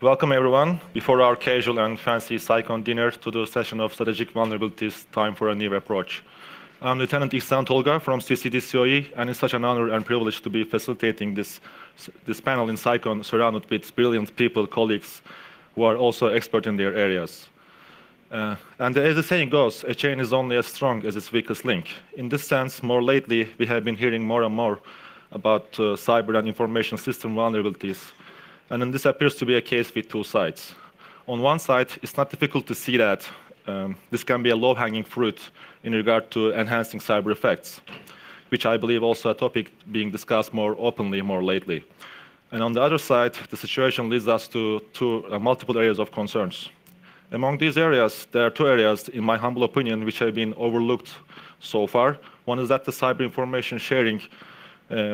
Welcome, everyone. Before our casual and fancy CyCon dinner to the session of strategic vulnerabilities, time for a new approach. I'm Lieutenant Ihsan Tolga from CCDCOE, and it's such an honor and privilege to be facilitating this panel in CyCon, surrounded with brilliant people, colleagues, who are also expert in their areas. And as the saying goes, a chain is only as strong as its weakest link. In this sense, more lately, we have been hearing more and more about cyber and information system vulnerabilities. And then this appears to be a case with two sides. On one side, it's not difficult to see that this can be a low-hanging fruit in regard to enhancing cyber effects, which I believe also a topic being discussed more openly more lately. And on the other side, the situation leads us to multiple areas of concerns. Among these areas, there are two areas, in my humble opinion, which have been overlooked so far. One is that the cyber information sharing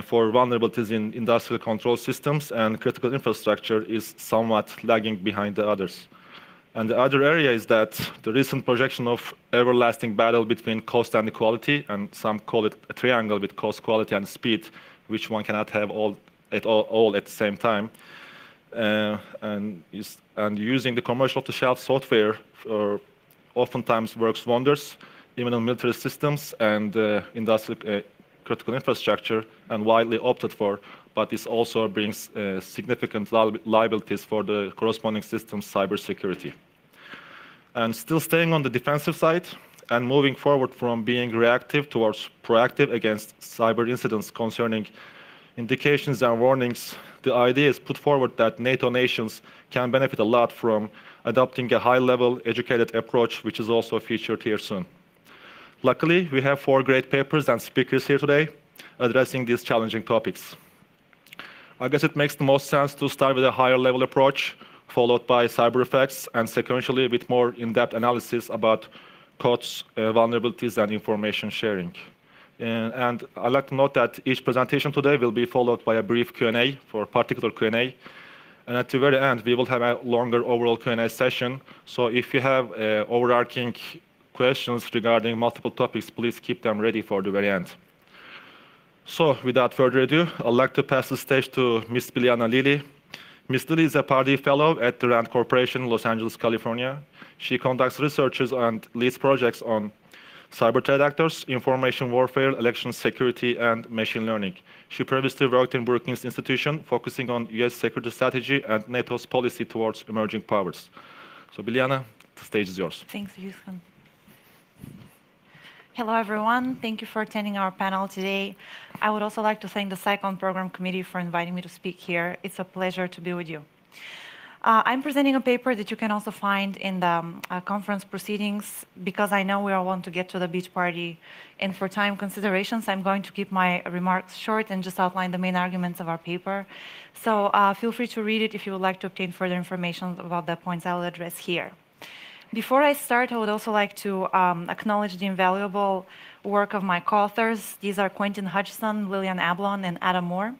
for vulnerabilities in industrial control systems and critical infrastructure is somewhat lagging behind the others. And the other area is that the recent projection of everlasting battle between cost and quality, and some call it a triangle with cost, quality, and speed, which one cannot have all at the same time. And using the commercial off-the-shelf software oftentimes works wonders, even in military systems and industrial critical infrastructure, and widely opted for, but this also brings significant liabilities for the corresponding system's cybersecurity. And still staying on the defensive side and moving forward from being reactive towards proactive against cyber incidents concerning indications and warnings, the idea is put forward that NATO nations can benefit a lot from adopting a high-level, educated approach, which is also featured here soon. Luckily, we have 4 great papers and speakers here today addressing these challenging topics. I guess it makes the most sense to start with a higher-level approach, followed by cyber effects, and sequentially with more in-depth analysis about codes, vulnerabilities, and information sharing. And I'd like to note that each presentation today will be followed by a brief Q&A for particular Q&A. And at the very end, we will have a longer overall Q&A session. So if you have overarching questions regarding multiple topics, please keep them ready for the very end. So without further ado, I'd like to pass the stage to Ms. Biljana Lili. Ms. Lili is a Pardee Fellow at the RAND Corporation, Los Angeles, California. She conducts researches and leads projects on cyber threat actors, information warfare, election security, and machine learning. She previously worked in Brookings Institution, focusing on US security strategy and NATO's policy towards emerging powers. So Biljana, the stage is yours. Thanks, Ihsan. Hello, everyone. Thank you for attending our panel today. I would also like to thank the CyCon Program Committee for inviting me to speak here. It's a pleasure to be with you. I'm presenting a paper that you can also find in the conference proceedings, because I know we all want to get to the beach party. And for time considerations, I'm going to keep my remarks short and just outline the main arguments of our paper. So feel free to read it if you would like to obtain further information about the points I'll address here. Before I start, I would also like to acknowledge the invaluable work of my co-authors. These are Quentin Hudson, Lillian Ablon, and Adam Moore.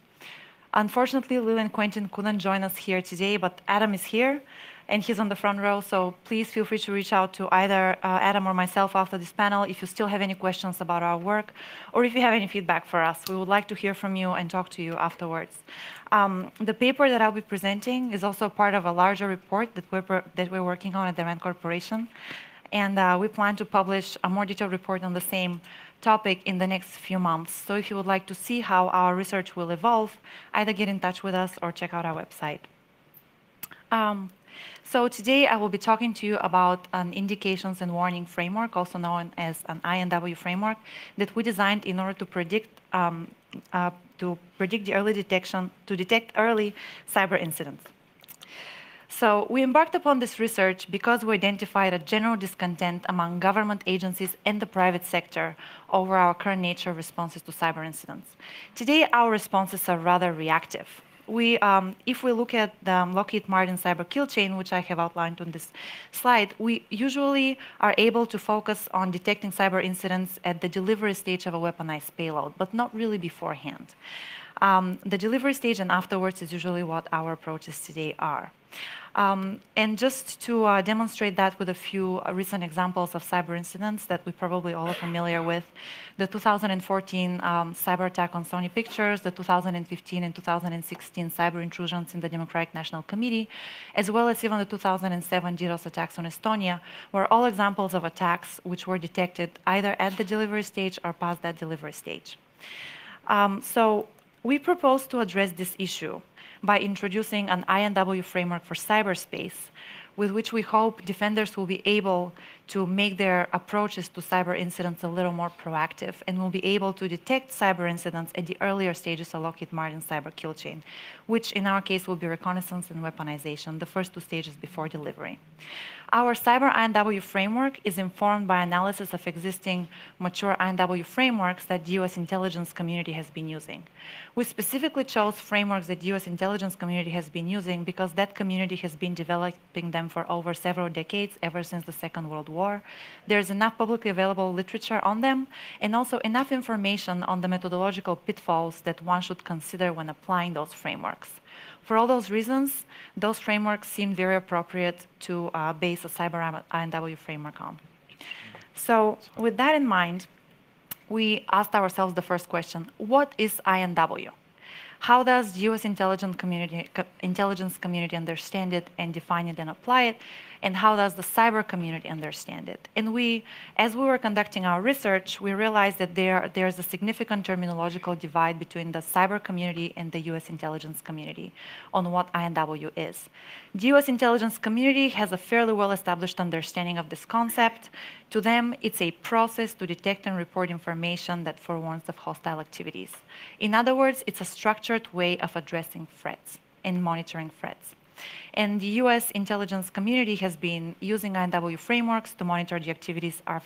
Unfortunately, Lil and Quentin couldn't join us here today, but Adam is here, and he's on the front row, so please feel free to reach out to either Adam or myself after this panel if you still have any questions about our work, or if you have any feedback for us. We would like to hear from you and talk to you afterwards. The paper that I'll be presenting is also part of a larger report that we're working on at the RAND Corporation, and we plan to publish a more detailed report on the same topic in the next few months. So if you would like to see how our research will evolve, either get in touch with us or check out our website. So today I will be talking to you about an indications and warning framework, also known as an INW framework, that we designed in order to predict the early detection, to detect early cyber incidents. So we embarked upon this research because we identified a general discontent among government agencies and the private sector over our current nature of responses to cyber incidents. Today, our responses are rather reactive. If we look at the Lockheed Martin cyber kill chain, which I have outlined on this slide, we usually are able to focus on detecting cyber incidents at the delivery stage of a weaponized payload, but not really beforehand. The delivery stage and afterwards is usually what our approaches today are. And just to demonstrate that with a few recent examples of cyber incidents that we probably all are familiar with, the 2014 cyber attack on Sony Pictures, the 2015 and 2016 cyber intrusions in the Democratic National Committee, as well as even the 2007 DDoS attacks on Estonia, were all examples of attacks which were detected either at the delivery stage or past that delivery stage. So we propose to address this issue by introducing an INW framework for cyberspace, with which we hope defenders will be able to make their approaches to cyber incidents a little more proactive and will be able to detect cyber incidents at the earlier stages of Lockheed Martin's cyber kill chain, which in our case will be reconnaissance and weaponization, the first two stages before delivery. Our cyber INW framework is informed by analysis of existing mature INW frameworks that the US intelligence community has been using. We specifically chose frameworks that the US intelligence community has been using because that community has been developing them for over several decades, ever since the Second World War. There's enough publicly available literature on them, and also enough information on the methodological pitfalls that one should consider when applying those frameworks. For all those reasons, those frameworks seem very appropriate to base a cyber INW framework on. So with that in mind, we asked ourselves the first question: what is INW? How does the US intelligence community understand it and define it and apply it? And how does the cyber community understand it? And as we were conducting our research, we realized that there's a significant terminological divide between the cyber community and the US intelligence community on what INW is. The US intelligence community has a fairly well-established understanding of this concept. To them, it's a process to detect and report information that forewarns of hostile activities. In other words, it's a structured way of addressing threats and monitoring threats. And the US intelligence community has been using INW frameworks to monitor the activities of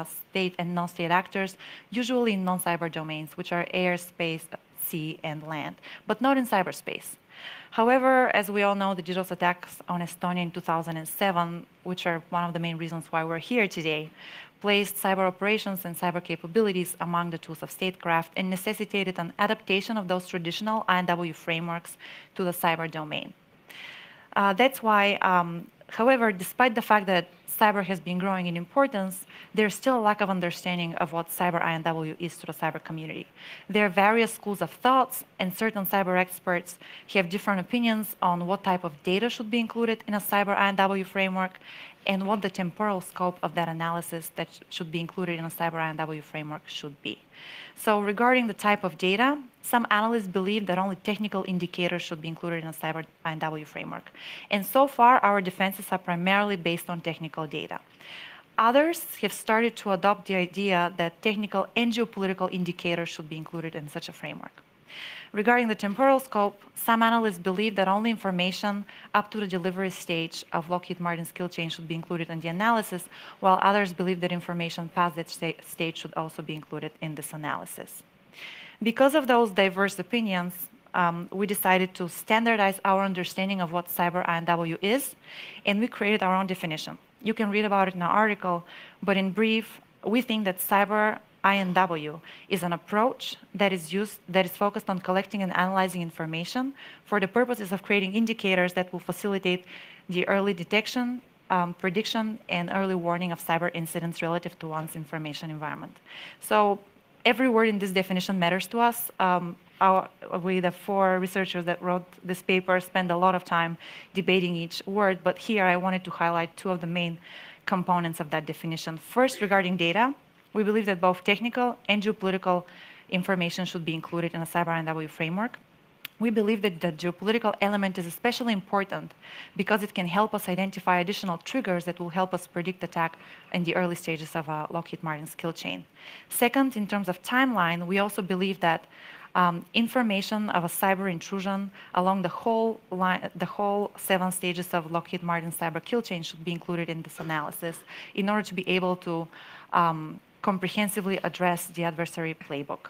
state and non-state actors, usually in non-cyber domains, which are air, space, sea, and land, but not in cyberspace. However, as we all know, the DDoS attacks on Estonia in 2007, which are one of the main reasons why we're here today, placed cyber operations and cyber capabilities among the tools of statecraft and necessitated an adaptation of those traditional INW frameworks to the cyber domain. That's why, however, despite the fact that cyber has been growing in importance, there's still a lack of understanding of what cyber INW is to the cyber community. There are various schools of thoughts, and certain cyber experts have different opinions on what type of data should be included in a cyber INW framework and what the temporal scope of that analysis that should be included in a cyber INW framework should be. So regarding the type of data, some analysts believe that only technical indicators should be included in a cyber INW framework. And so far, our defenses are primarily based on technical data. Others have started to adopt the idea that technical and geopolitical indicators should be included in such a framework. Regarding the temporal scope, some analysts believe that only information up to the delivery stage of Lockheed Martin's kill chain should be included in the analysis, while others believe that information past that stage should also be included in this analysis. Because of those diverse opinions, we decided to standardize our understanding of what cyber INW is, and we created our own definition. You can read about it in our article, but in brief, we think that cyber INW is an approach that is focused on collecting and analyzing information for the purposes of creating indicators that will facilitate the early detection, prediction, and early warning of cyber incidents relative to one's information environment. So every word in this definition matters to us. We, the four researchers that wrote this paper, spend a lot of time debating each word, but here I wanted to highlight two of the main components of that definition. First, regarding data, we believe that both technical and geopolitical information should be included in a cyber INW framework. We believe that the geopolitical element is especially important because it can help us identify additional triggers that will help us predict attack in the early stages of Lockheed Martin's kill chain. Second, in terms of timeline, we also believe that information of a cyber intrusion along the whole 7 stages of Lockheed Martin's cyber kill chain should be included in this analysis in order to be able to comprehensively address the adversary playbook.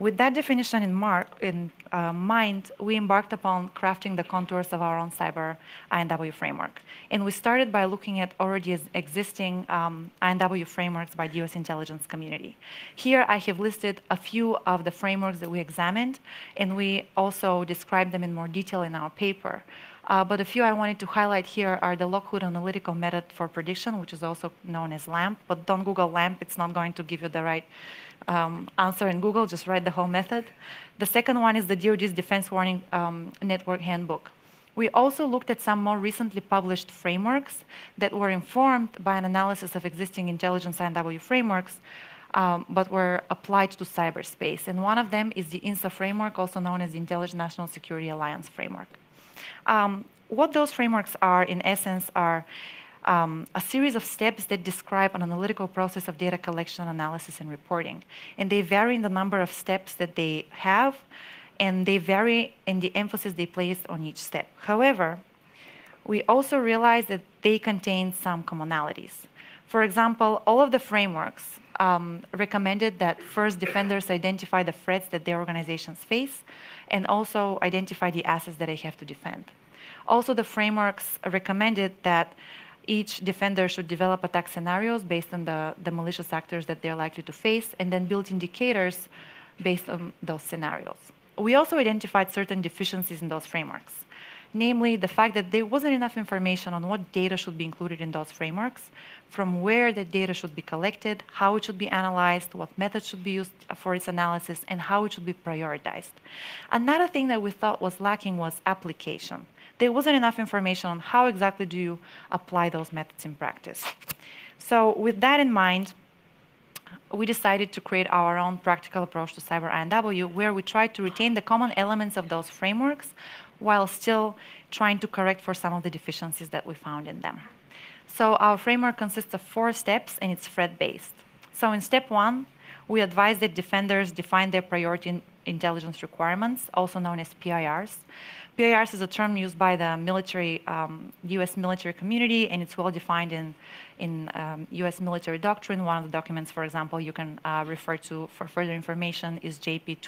With that definition in mind, we embarked upon crafting the contours of our own cyber INW framework. And we started by looking at already existing INW frameworks by the US intelligence community. Here I have listed a few of the frameworks that we examined, and we also described them in more detail in our paper. But a few I wanted to highlight here are the Lockwood Analytical Method for Prediction, which is also known as LAMP, but don't Google LAMP, it's not going to give you the right answer in Google, just write the whole method. The second one is the DoD's Defense Warning Network Handbook. We also looked at some more recently published frameworks that were informed by an analysis of existing intelligence INW frameworks, but were applied to cyberspace. And one of them is the INSA framework, also known as the Intelligent National Security Alliance framework. What those frameworks are, in essence, are a series of steps that describe an analytical process of data collection, analysis, and reporting. And they vary in the number of steps that they have, and they vary in the emphasis they place on each step. However, we also realize that they contain some commonalities. For example, all of the frameworks recommended that first defenders identify the threats that their organizations face, and also identify the assets that they have to defend. Also, the frameworks recommended that each defender should develop attack scenarios based on the malicious actors that they're likely to face, and then build indicators based on those scenarios. We also identified certain deficiencies in those frameworks, namely the fact that there wasn't enough information on what data should be included in those frameworks, from where the data should be collected, how it should be analyzed, what methods should be used for its analysis, and how it should be prioritized. Another thing that we thought was lacking was application. There wasn't enough information on how exactly do you apply those methods in practice. So with that in mind, we decided to create our own practical approach to cyber INW, where we tried to retain the common elements of those frameworks while still trying to correct for some of the deficiencies that we found in them. So our framework consists of 4 steps, and it's threat-based. So in step 1, we advise that defenders define their priority intelligence requirements, also known as PIRs. PIRs is a term used by the military, US military community, and it's well defined in US military doctrine. One of the documents, for example, you can refer to for further information is JP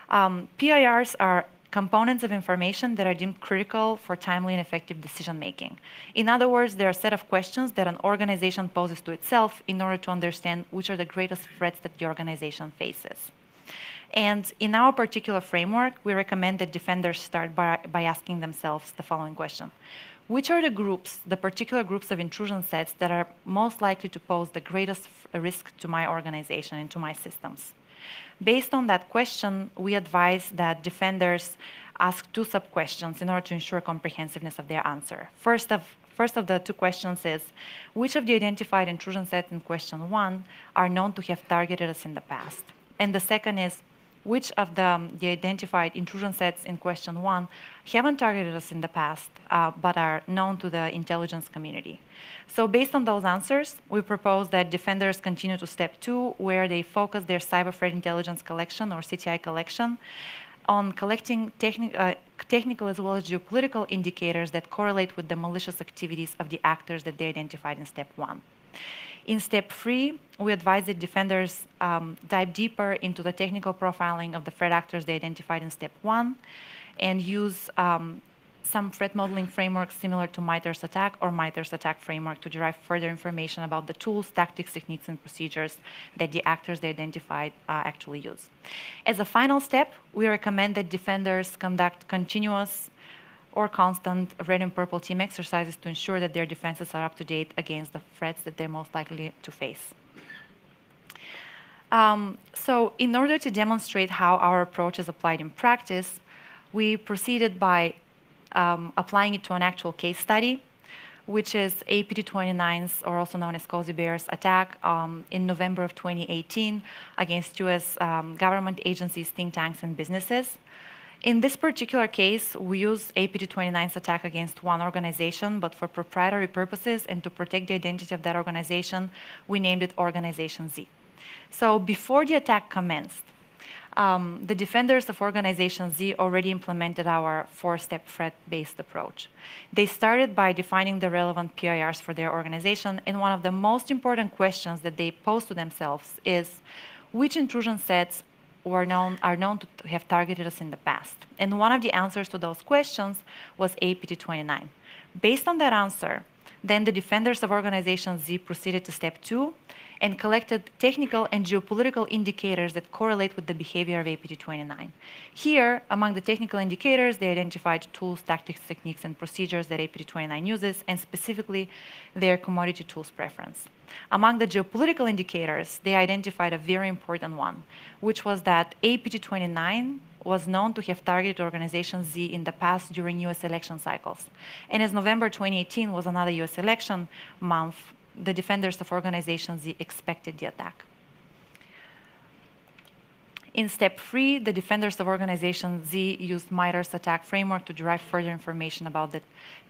2-0. PIRs are components of information that are deemed critical for timely and effective decision making. In other words, they're a set of questions that an organization poses to itself in order to understand which are the greatest threats that the organization faces. And in our particular framework, we recommend that defenders start by asking themselves the following question. Which are the groups, the particular groups of intrusion sets that are most likely to pose the greatest risk to my organization and to my systems? Based on that question, we advise that defenders ask 2 sub-questions in order to ensure comprehensiveness of their answer. First of the 2 questions is, which of the identified intrusion sets in question 1 are known to have targeted us in the past? And the second is, which of the identified intrusion sets in question 1 haven't targeted us in the past, but are known to the intelligence community? So based on those answers, we propose that defenders continue to step 2, where they focus their cyber threat intelligence collection, or CTI collection, on collecting technical as well as geopolitical indicators that correlate with the malicious activities of the actors that they identified in step 1. In step 3, we advise that defenders dive deeper into the technical profiling of the threat actors they identified in step 1, and use some threat modeling frameworks similar to MITRE's ATT&CK or MITRE's ATT&CK framework to derive further information about the tools, tactics, techniques, and procedures that the actors they identified actually use. As a final step, we recommend that defenders conduct continuous or constant red and purple team exercises to ensure that their defenses are up to date against the threats that they're most likely to face. So in order to demonstrate how our approach is applied in practice, we proceeded by applying it to an actual case study, which is APT29's, or also known as Cozy Bear's, attack in November of 2018 against US government agencies, think tanks, and businesses. In this particular case, we use APT29's attack against one organization, but for proprietary purposes and to protect the identity of that organization, we named it Organization Z. So before the attack commenced, the defenders of Organization Z already implemented our 4-step threat-based approach. They started by defining the relevant PIRs for their organization, and one of the most important questions that they posed to themselves is, which intrusion sets are known to have targeted us in the past. And one of the answers to those questions was APT29. Based on that answer, then the defenders of Organization Z proceeded to step 2 and collected technical and geopolitical indicators that correlate with the behavior of APT29. Here, among the technical indicators, they identified tools, tactics, techniques, and procedures that APT29 uses, and specifically their commodity tools preference. Among the geopolitical indicators, they identified a very important one, which was that APT29 was known to have targeted Organization Z in the past during US election cycles. And as November 2018 was another US election month, the defenders of Organization Z expected the attack. In step 3, the defenders of Organization Z used MITRE's attack framework to derive further information about the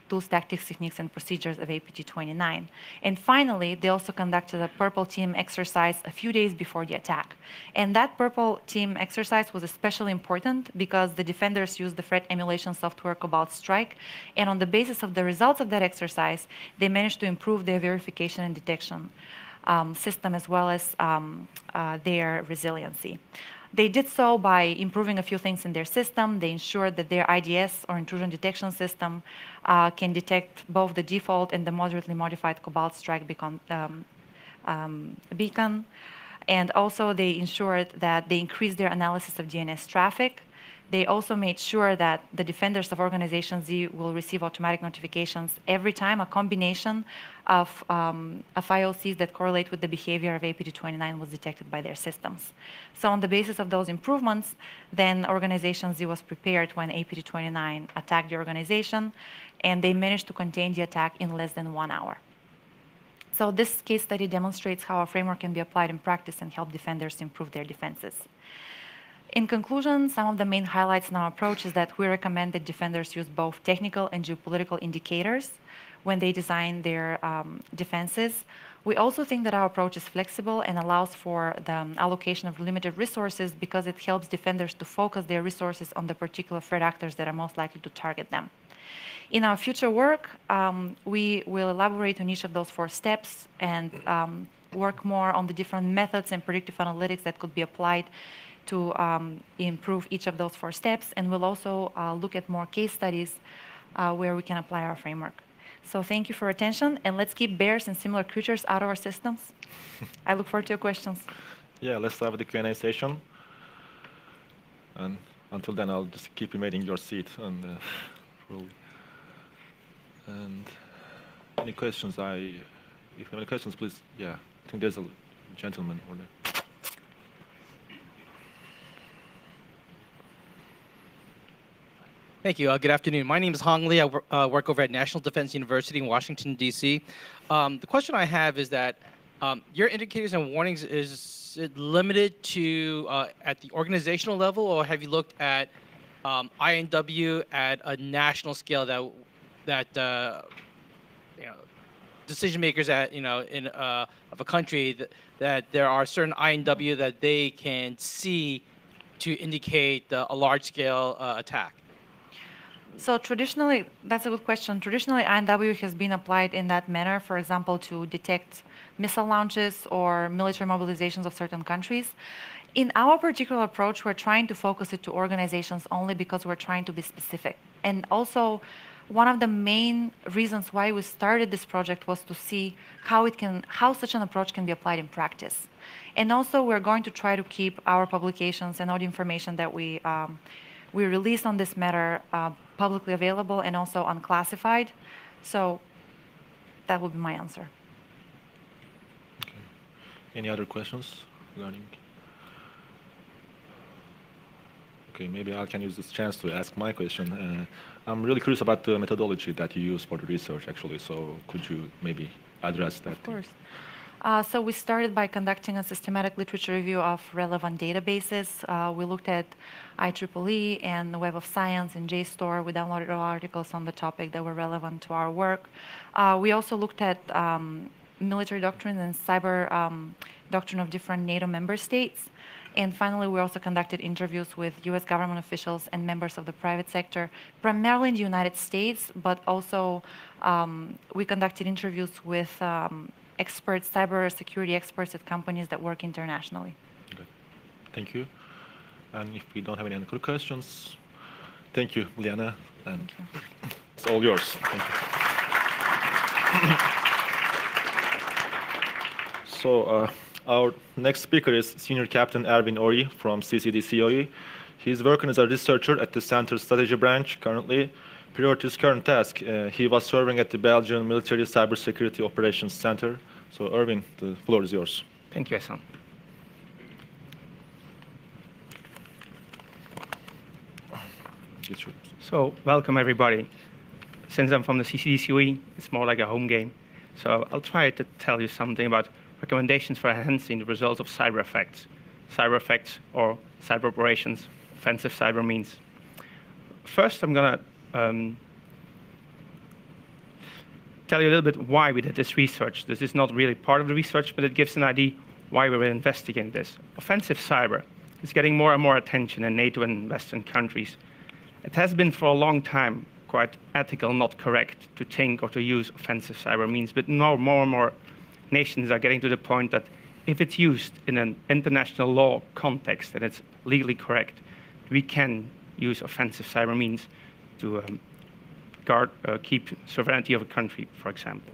tools, tactics, techniques, and procedures of APT29. And finally, they also conducted a purple team exercise a few days before the attack. And that purple team exercise was especially important because the defenders used the threat emulation software Cobalt Strike. And on the basis of the results of that exercise, they managed to improve their verification and detection system as well as their resiliency. They did so by improving a few things in their system. They ensured that their IDS, or intrusion detection system, can detect both the default and the moderately modified Cobalt Strike beacon. And also they ensured that they increased their analysis of DNS traffic. They also made sure that the defenders of Organization Z will receive automatic notifications every time a combination of IOCs that correlate with the behavior of APT29 was detected by their systems. So on the basis of those improvements, then Organization Z was prepared when APT29 attacked the organization, and they managed to contain the attack in less than 1 hour. So this case study demonstrates how a framework can be applied in practice and help defenders improve their defenses. In conclusion, some of the main highlights in our approach is that we recommend that defenders use both technical and geopolitical indicators when they design their defenses. We also think that our approach is flexible and allows for the allocation of limited resources because it helps defenders to focus their resources on the particular threat actors that are most likely to target them. In our future work, we will elaborate on each of those 4 steps and work more on the different methods and predictive analytics that could be applied to improve each of those 4 steps, and we'll also look at more case studies where we can apply our framework. So thank you for your attention, and let's keep bears and similar creatures out of our systems. I look forward to your questions. Yeah, let's start with the Q&A session. And until then, I'll just keep remaining your seat. And any questions? If you have any questions, please. Yeah, I think there's a gentleman over there. Thank you. Good afternoon. My name is Hong Lee. I work over at National Defense University in Washington, D.C. The question I have is that your indicators and warnings, is it limited to at the organizational level, or have you looked at INW at a national scale that decision makers at of a country that there are certain INW that they can see to indicate a large scale attack? So traditionally, that's a good question. Traditionally, INW has been applied in that manner, for example, to detect missile launches or military mobilizations of certain countries. In our particular approach, we're trying to focus it to organizations only because we're trying to be specific. And also, one of the main reasons why we started this project was to see how such an approach can be applied in practice. And also, we're going to try to keep our publications and all the information that we release on this matter publicly available and also unclassified. So that would be my answer. Okay. Any other questions regarding? Okay, maybe I can use this chance to ask my question. I'm really curious about the methodology that you use for the research, actually. So could you maybe address that? Of course. So we started by conducting a systematic literature review of relevant databases. We looked at IEEE and the Web of Science and JSTOR. We downloaded all articles on the topic that were relevant to our work. We also looked at military doctrine and cyber doctrine of different NATO member states. And finally, we also conducted interviews with US government officials and members of the private sector, primarily in the United States, but also we conducted interviews with experts, cyber security experts at companies that work internationally. Okay. Thank you. And if we don't have any other questions, thank you, Liana. And it's all yours. Thank you. So our next speaker is Senior Captain Ervin Ori from CCDCOE. He's working as a researcher at the Center's strategy branch currently. Prior to his current task, he was serving at the Belgian Military Cybersecurity Operations Center. So Ervin, the floor is yours. Thank you, Hassan. So welcome, everybody. Since I'm from the CCDCOE, it's more like a home game. So I'll try to tell you something about recommendations for enhancing the results of cyber effects or cyber operations, offensive cyber means. First, I'm going to tell you a little bit why we did this research. This is not really part of the research, but it gives an idea why we were investigating this. Offensive cyber is getting more and more attention in NATO and Western countries. It has been for a long time quite ethical, not correct, to think or to use offensive cyber means, but now more and more nations are getting to the point that if it's used in an international law context and it's legally correct, we can use offensive cyber means to keep sovereignty of a country, for example.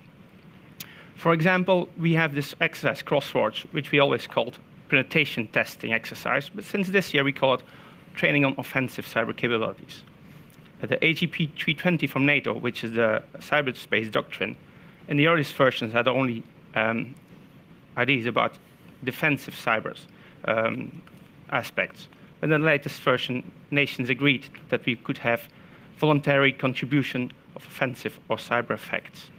For example, we have this exercise, Crosswatch, which we always called penetration testing exercise, but since this year we call it training on offensive cyber capabilities. The AGP 320 from NATO, which is the cyberspace doctrine, in the earliest versions had only ideas about defensive cybers aspects. In the latest version, nations agreed that we could have voluntary contribution of offensive or cyber effects.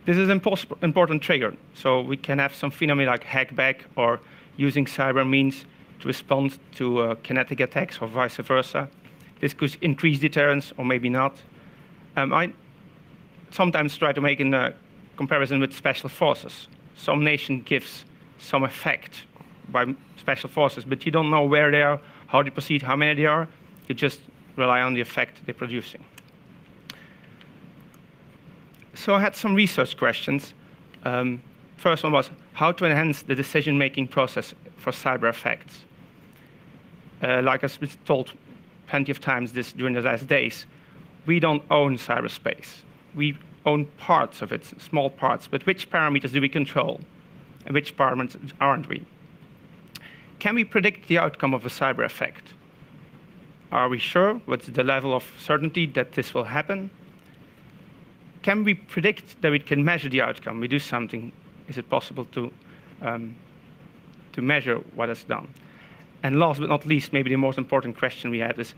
This is an important trigger, so we can have some phenomena like hackback or using cyber means to respond to kinetic attacks or vice versa. This could increase deterrence or maybe not. I sometimes try to make a comparison with special forces. Some nation gives some effect by special forces, but you don't know where they are, how they proceed, how many they are. You just rely on the effect they're producing. So I had some research questions. First one was how to enhance the decision-making process for cyber effects. Like I've been told plenty of times during the last days, we don't own cyberspace. We own parts of it, small parts, but which parameters do we control and which parameters aren't we? Can we predict the outcome of a cyber effect? Are we sure? What's the level of certainty that this will happen? Can we predict that we can measure the outcome? We do something. Is it possible to measure what is done? And last but not least, maybe the most important question we had is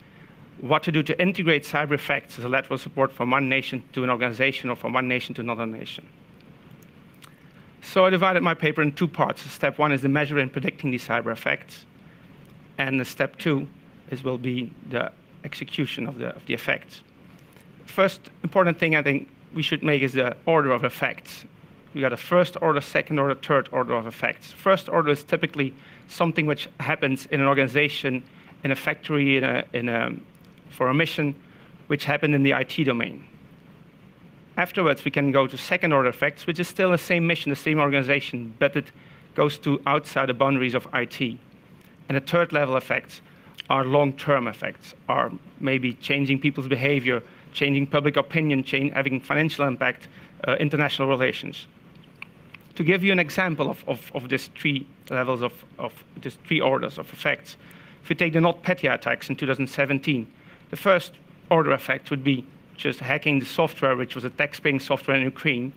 what to do to integrate cyber effects as a lateral support from one nation to an organization or from one nation to another nation. So I divided my paper in two parts. Step one is the measure and predicting these cyber effects. And the step two will be the execution of the effects. First important thing I think we should make is the order of effects. We got a first order, second order, third order of effects. First order is typically something which happens in an organization, in a factory, for a mission, which happened in the IT domain. Afterwards, we can go to second order effects, which is still the same mission, the same organization, but it goes to outside the boundaries of IT. And the third level effects are long-term effects, are maybe changing people's behavior, changing public opinion, having financial impact, international relations. To give you an example of these three levels of these three orders of effects, if you take the NotPetya attacks in 2017, the first order effect would be just hacking the software, which was a tax-paying software in Ukraine.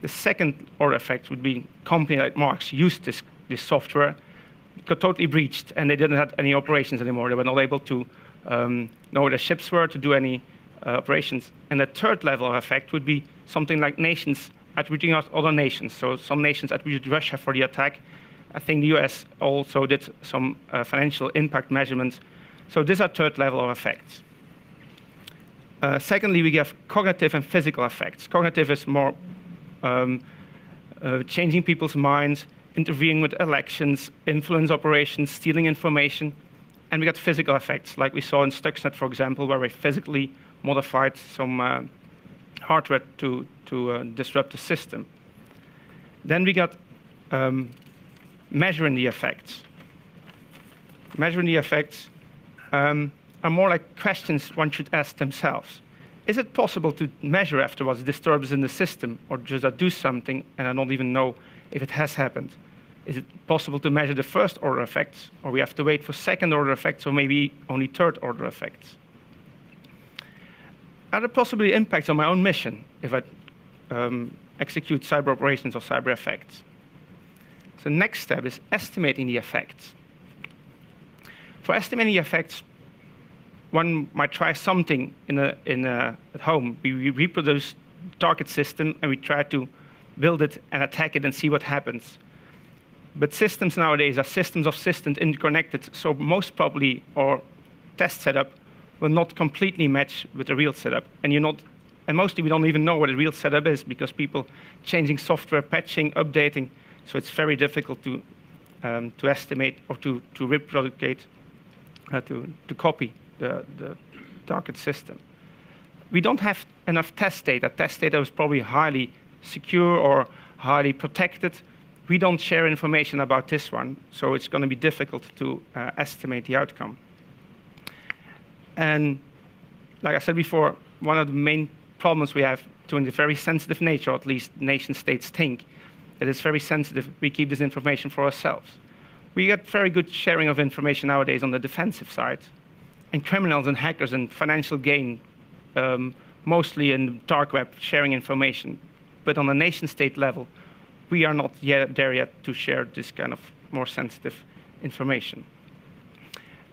The second order effect would be a company like Marx used this software, got totally breached, and they didn't have any operations anymore. They were not able to know where the ships were, to do any operations. And the third level of effect would be something like nations attributing out other nations. So some nations attributed Russia for the attack. I think the US also did some financial impact measurements. So these are third level of effects. Secondly, we have cognitive and physical effects. Cognitive is more changing people's minds, intervening with elections, influence operations, stealing information. And we got physical effects, like we saw in Stuxnet, for example, where we physically modified some hardware to disrupt the system. Then we got measuring the effects. Measuring the effects are more like questions one should ask themselves. Is it possible to measure afterwards disturbance in the system, or just I do something and I don't even know if it has happened? Is it possible to measure the first order effects, or we have to wait for second order effects, or maybe only third order effects? Are there possibly impacts on my own mission if I execute cyber operations or cyber effects? So the next step is estimating the effects. For estimating the effects, one might try something at home. We reproduce the target system and we try to build it and attack it and see what happens. But systems nowadays are systems of systems interconnected, so most probably our test setup will not completely match with the real setup. And mostly we don't even know what a real setup is because people changing software, patching, updating. So it's very difficult to estimate or to replicate, to copy the target system. We don't have enough test data. Test data is probably highly secure or highly protected. We don't share information about this one, so it's going to be difficult to estimate the outcome. And like I said before, one of the main problems we have to the very sensitive nature, or at least nation states think, that it's very sensitive, we keep this information for ourselves. We get very good sharing of information nowadays on the defensive side, and criminals and hackers and financial gain, mostly in the dark web, sharing information. But on a nation state level, we are not there yet to share this kind of more sensitive information.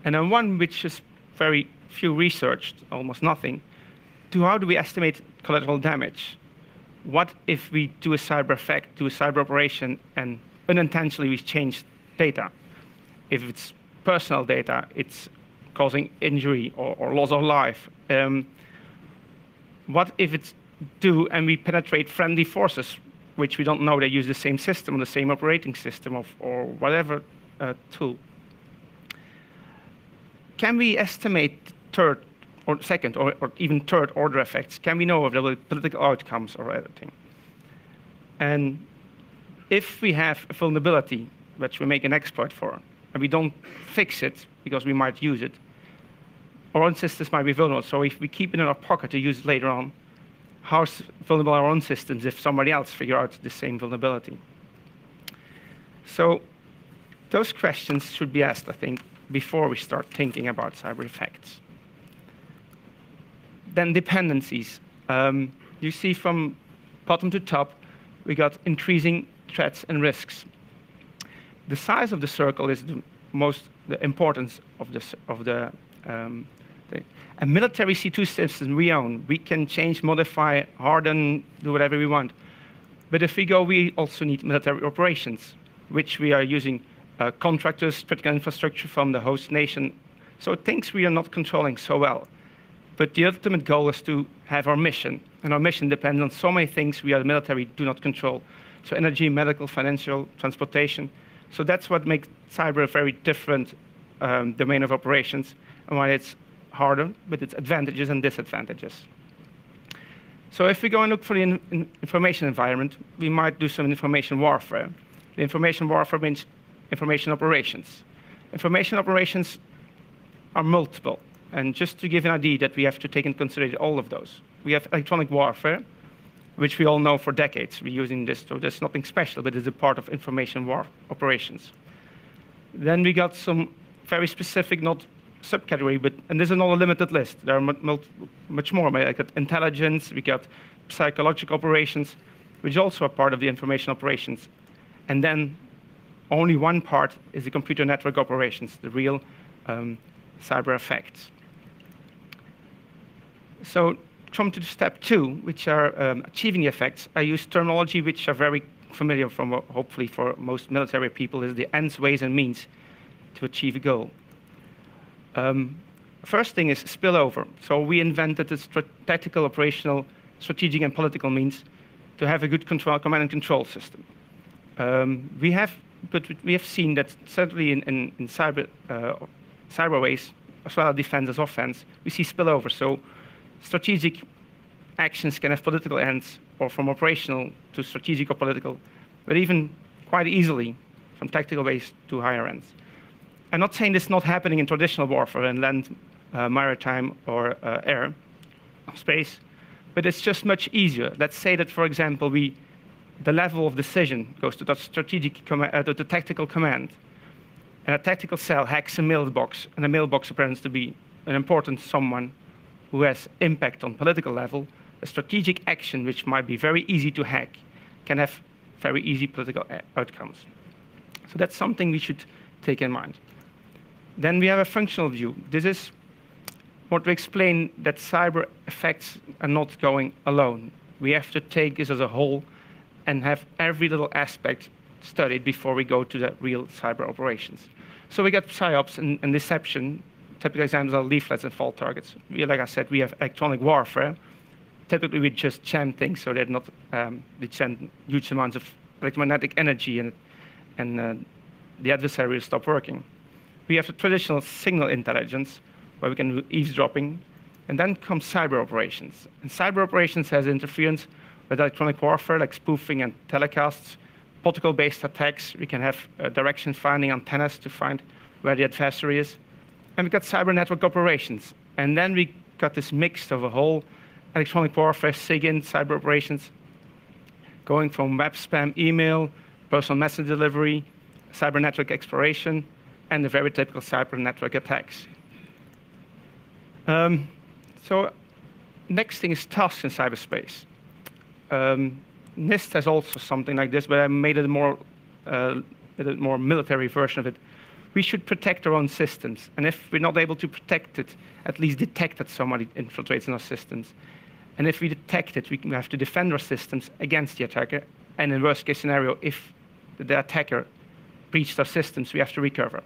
And then one which is very few researched, almost nothing, to how do we estimate collateral damage? What if we do a cyber effect, do a cyber operation, and unintentionally we change data? If it's personal data, it's causing injury or loss of life. What if it's and we penetrate friendly forces, which we don't know they use the same system, or the same operating system, or whatever tool? Can we estimate third or second or even third order effects? Can we know of the political outcomes or anything? And if we have a vulnerability, which we make an exploit for, and we don't fix it because we might use it, our own systems might be vulnerable. So if we keep it in our pocket to use it later on, how vulnerable are our own systems if somebody else figure out the same vulnerability? So those questions should be asked, I think, before we start thinking about cyber effects. Then dependencies. You see from bottom to top, we got increasing threats and risks. The size of the circle is the importance of the thing. A military C2 system we own, we can change, modify, harden, do whatever we want. But if we go, we also need military operations, which we are using contractors, critical infrastructure from the host nation. So things we are not controlling so well. But the ultimate goal is to have our mission. And our mission depends on so many things we as military do not control. So energy, medical, financial, transportation. So that's what makes cyber a very different domain of operations, and why it's harder, with its advantages and disadvantages. So if we go and look for the information environment, we might do some information warfare. The information warfare means information operations. Information operations are multiple. And just to give an idea that we have to take into consideration all of those. We have electronic warfare, which we all know for decades. We're using this, so there's nothing special, but it's a part of information war operations. Then we got some very specific, not subcategory, and this is not a limited list. There are much more. We got intelligence, we got psychological operations, which also are part of the information operations. And then only one part is the computer network operations, the real cyber effects. So come to step 2, which are achieving the effects. I use terminology which are very familiar from, hopefully for most military people, is the ends, ways, and means to achieve a goal. First thing is spillover. So we invented this tactical, operational, strategic, and political means to have a good command and control system. We have seen that certainly in cyberways, as well as defense as offense, we see spillover. So strategic actions can have political ends, or from operational to strategic or political, but even quite easily from tactical ways to higher ends. I'm not saying this is not happening in traditional warfare in land, maritime, or air, space, but it's just much easier. Let's say that, for example, the level of decision goes to that strategic command, to the tactical command, and a tactical cell hacks a mailbox, and the mailbox happens to be an important someone who has impact on political level. A strategic action, which might be very easy to hack, can have very easy political outcomes. So that's something we should take in mind. Then we have a functional view. This is what we explain that cyber effects are not going alone. We have to take this as a whole and have every little aspect studied before we go to the real cyber operations. So we got PsyOps and deception. Typical examples are leaflets and fault targets. Like I said, we have electronic warfare. Typically, we just jam things so that not they send huge amounts of electromagnetic energy and the adversary will stop working. We have the traditional signal intelligence, where we can do eavesdropping, and then comes cyber operations. And cyber operations has interference with electronic warfare, like spoofing and telecasts, protocol-based attacks. We can have direction finding antennas to find where the adversary is. And we got cyber network operations. And then we got this mix of a whole electronic warfare, SIGINT, cyber operations, going from web spam, email, personal message delivery, cyber network exploration, and the very typical cyber network attacks. So next thing is tasks in cyberspace. NIST has also something like this, but I made it a more military version of it. We should protect our own systems, and if we're not able to protect it, at least detect that somebody infiltrates in our systems. And if we detect it, we have to defend our systems against the attacker, and in worst case scenario, if the attacker breached our systems, we have to recover.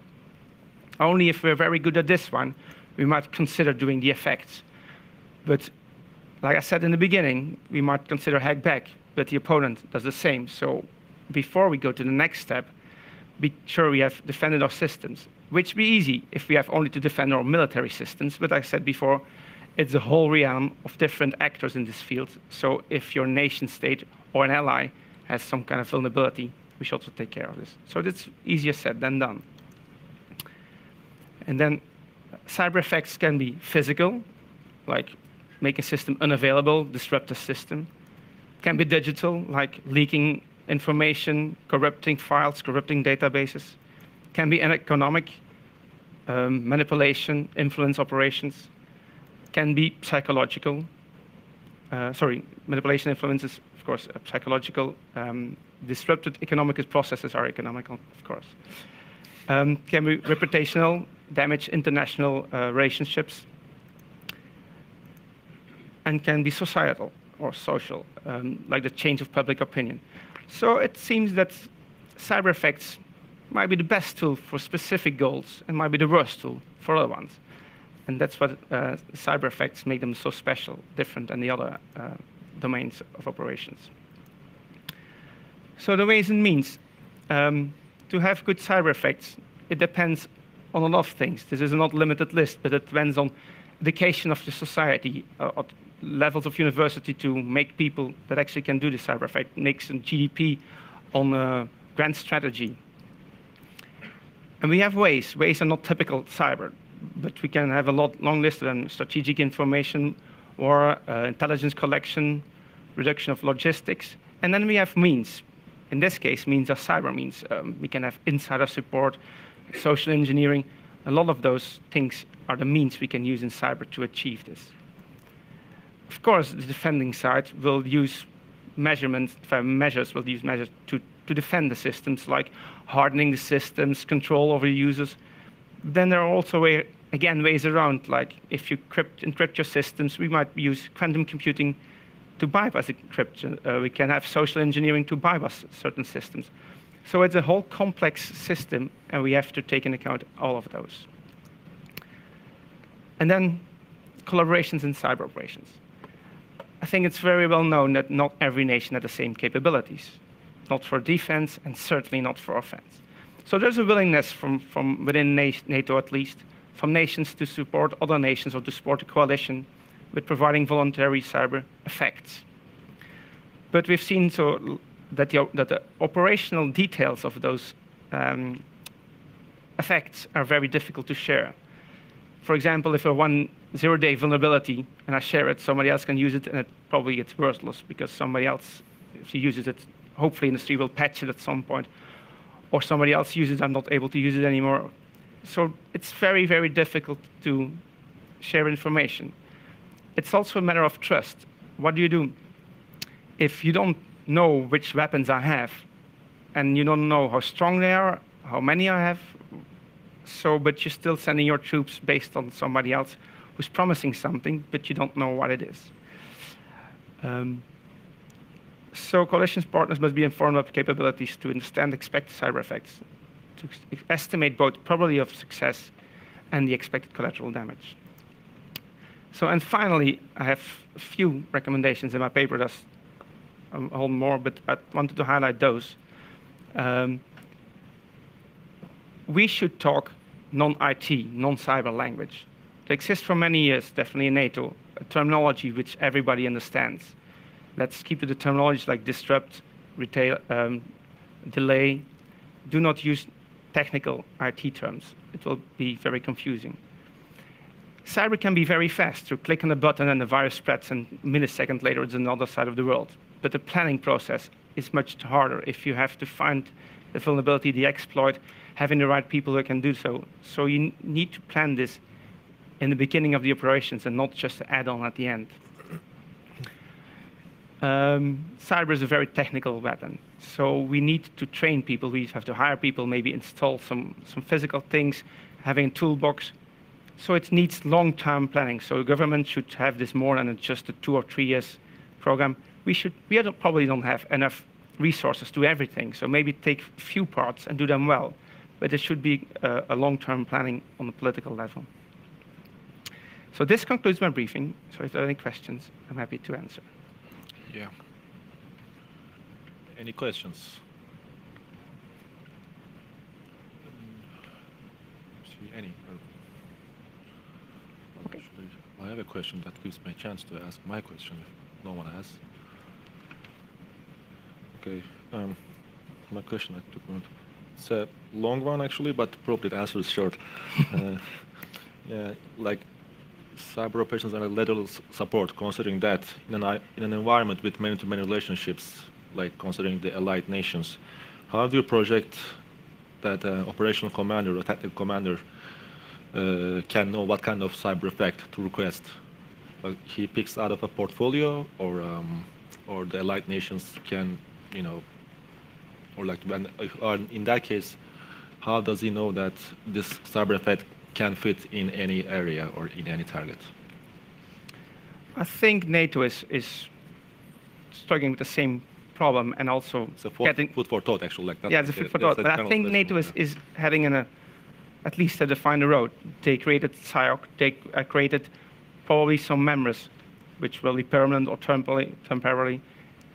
Only if we're very good at this one, we might consider doing the effects. But like I said in the beginning, we might consider hack back, but the opponent does the same. So before we go to the next step, be sure we have defended our systems, which be easy if we have only to defend our military systems. But like I said before, it's a whole realm of different actors in this field. So if your nation state or an ally has some kind of vulnerability, we should also take care of this. So that's easier said than done. And then cyber effects can be physical, like make a system unavailable, disrupt the system. Can be digital, like leaking information, corrupting files, corrupting databases. Can be economic, manipulation, influence operations. Can be psychological. Manipulation, influence is, of course, psychological. Disrupted economic processes are economical, of course. Can be reputational, damage international relationships, and can be societal or social, like the change of public opinion. So it seems that cyber effects might be the best tool for specific goals and might be the worst tool for other ones. And that's what cyber effects make them so special, different than the other domains of operations. So the ways and means. To have good cyber effects, it depends on a lot of things. This is a not limited list, but it depends on education of the society, levels of university to make people that actually can do the cyber effect, makes some GDP on a grand strategy. And we have ways. Ways are not typical cyber, but we can have a long list of them: strategic information or intelligence collection, reduction of logistics. And then we have means. In this case, means are cyber means. We can have insider support, social engineering. A lot of those things are the means we can use in cyber to achieve this. Of course, the defending side will use measures to defend the systems, like hardening the systems, control over the users. Then there are also, ways around, like if you encrypt your systems, we might use quantum computing to bypass encryption. We can have social engineering to bypass certain systems. So it's a whole complex system, and we have to take into account all of those. And then collaborations in cyber operations. I think it's very well known that not every nation has the same capabilities, not for defense and certainly not for offense. So there's a willingness from within NATO at least, from nations to support other nations or to support a coalition with providing voluntary cyber effects. But we've seen that the operational details of those effects are very difficult to share. For example, if a 0-day vulnerability and I share it, somebody else can use it, and it probably gets worthless because somebody else, if he uses it, hopefully industry will patch it at some point, or somebody else uses it, I'm not able to use it anymore. So it's very, very difficult to share information. It's also a matter of trust. What do you do if you don't know which weapons I have, and you don't know how strong they are, how many I have, but you're still sending your troops based on somebody else who's promising something, but you don't know what it is. So coalition partners must be informed of capabilities to understand expected cyber effects, to estimate both probability of success and the expected collateral damage. So, and finally, I have a few recommendations in my paper. There's a whole more, but I wanted to highlight those. We should talk non-IT, non-cyber language. It exists for many years, definitely in NATO, a terminology which everybody understands. Let's keep to the terminologies like disrupt, retail, delay. Do not use technical IT terms. It will be very confusing. Cyber can be very fast. You click on a button and the virus spreads, and a millisecond later it's on the other side of the world. But the planning process is much harder if you have to find the vulnerability, the exploit, having the right people who can do so. So you need to plan this in the beginning of the operations and not just an add-on at the end. Cyber is a very technical weapon. So we need to train people. We have to hire people, maybe install some physical things, having a toolbox. So it needs long-term planning. So the government should have this more than just a 2 or 3 years program. We probably don't have enough resources to do everything. So maybe take a few parts and do them well. But there should be a long-term planning on the political level. So this concludes my briefing. So if there are any questions, I'm happy to answer. Yeah. Any questions? See any? Okay. Actually, I have a question that gives me a chance to ask my question if no one has. Okay. My question I took note. It's a long one actually, but probably the answer is short. Yeah, like cyber operations and lateral support, considering that in an environment with many-to-many relationships, like considering the allied nations, how do you project that an operational commander or tactical commander can know what kind of cyber effect to request? Like he picks out of a portfolio, or the allied nations can, or like when, or in that case, how does he know that this cyber effect can fit in any area or in any target? I think NATO is struggling with the same problem, and also it's a food for thought, actually. Like that. Yeah, it's a food for thought. But I think NATO is heading in at least to define the road. They created CyOC. They created probably some members, which will be permanent or temporarily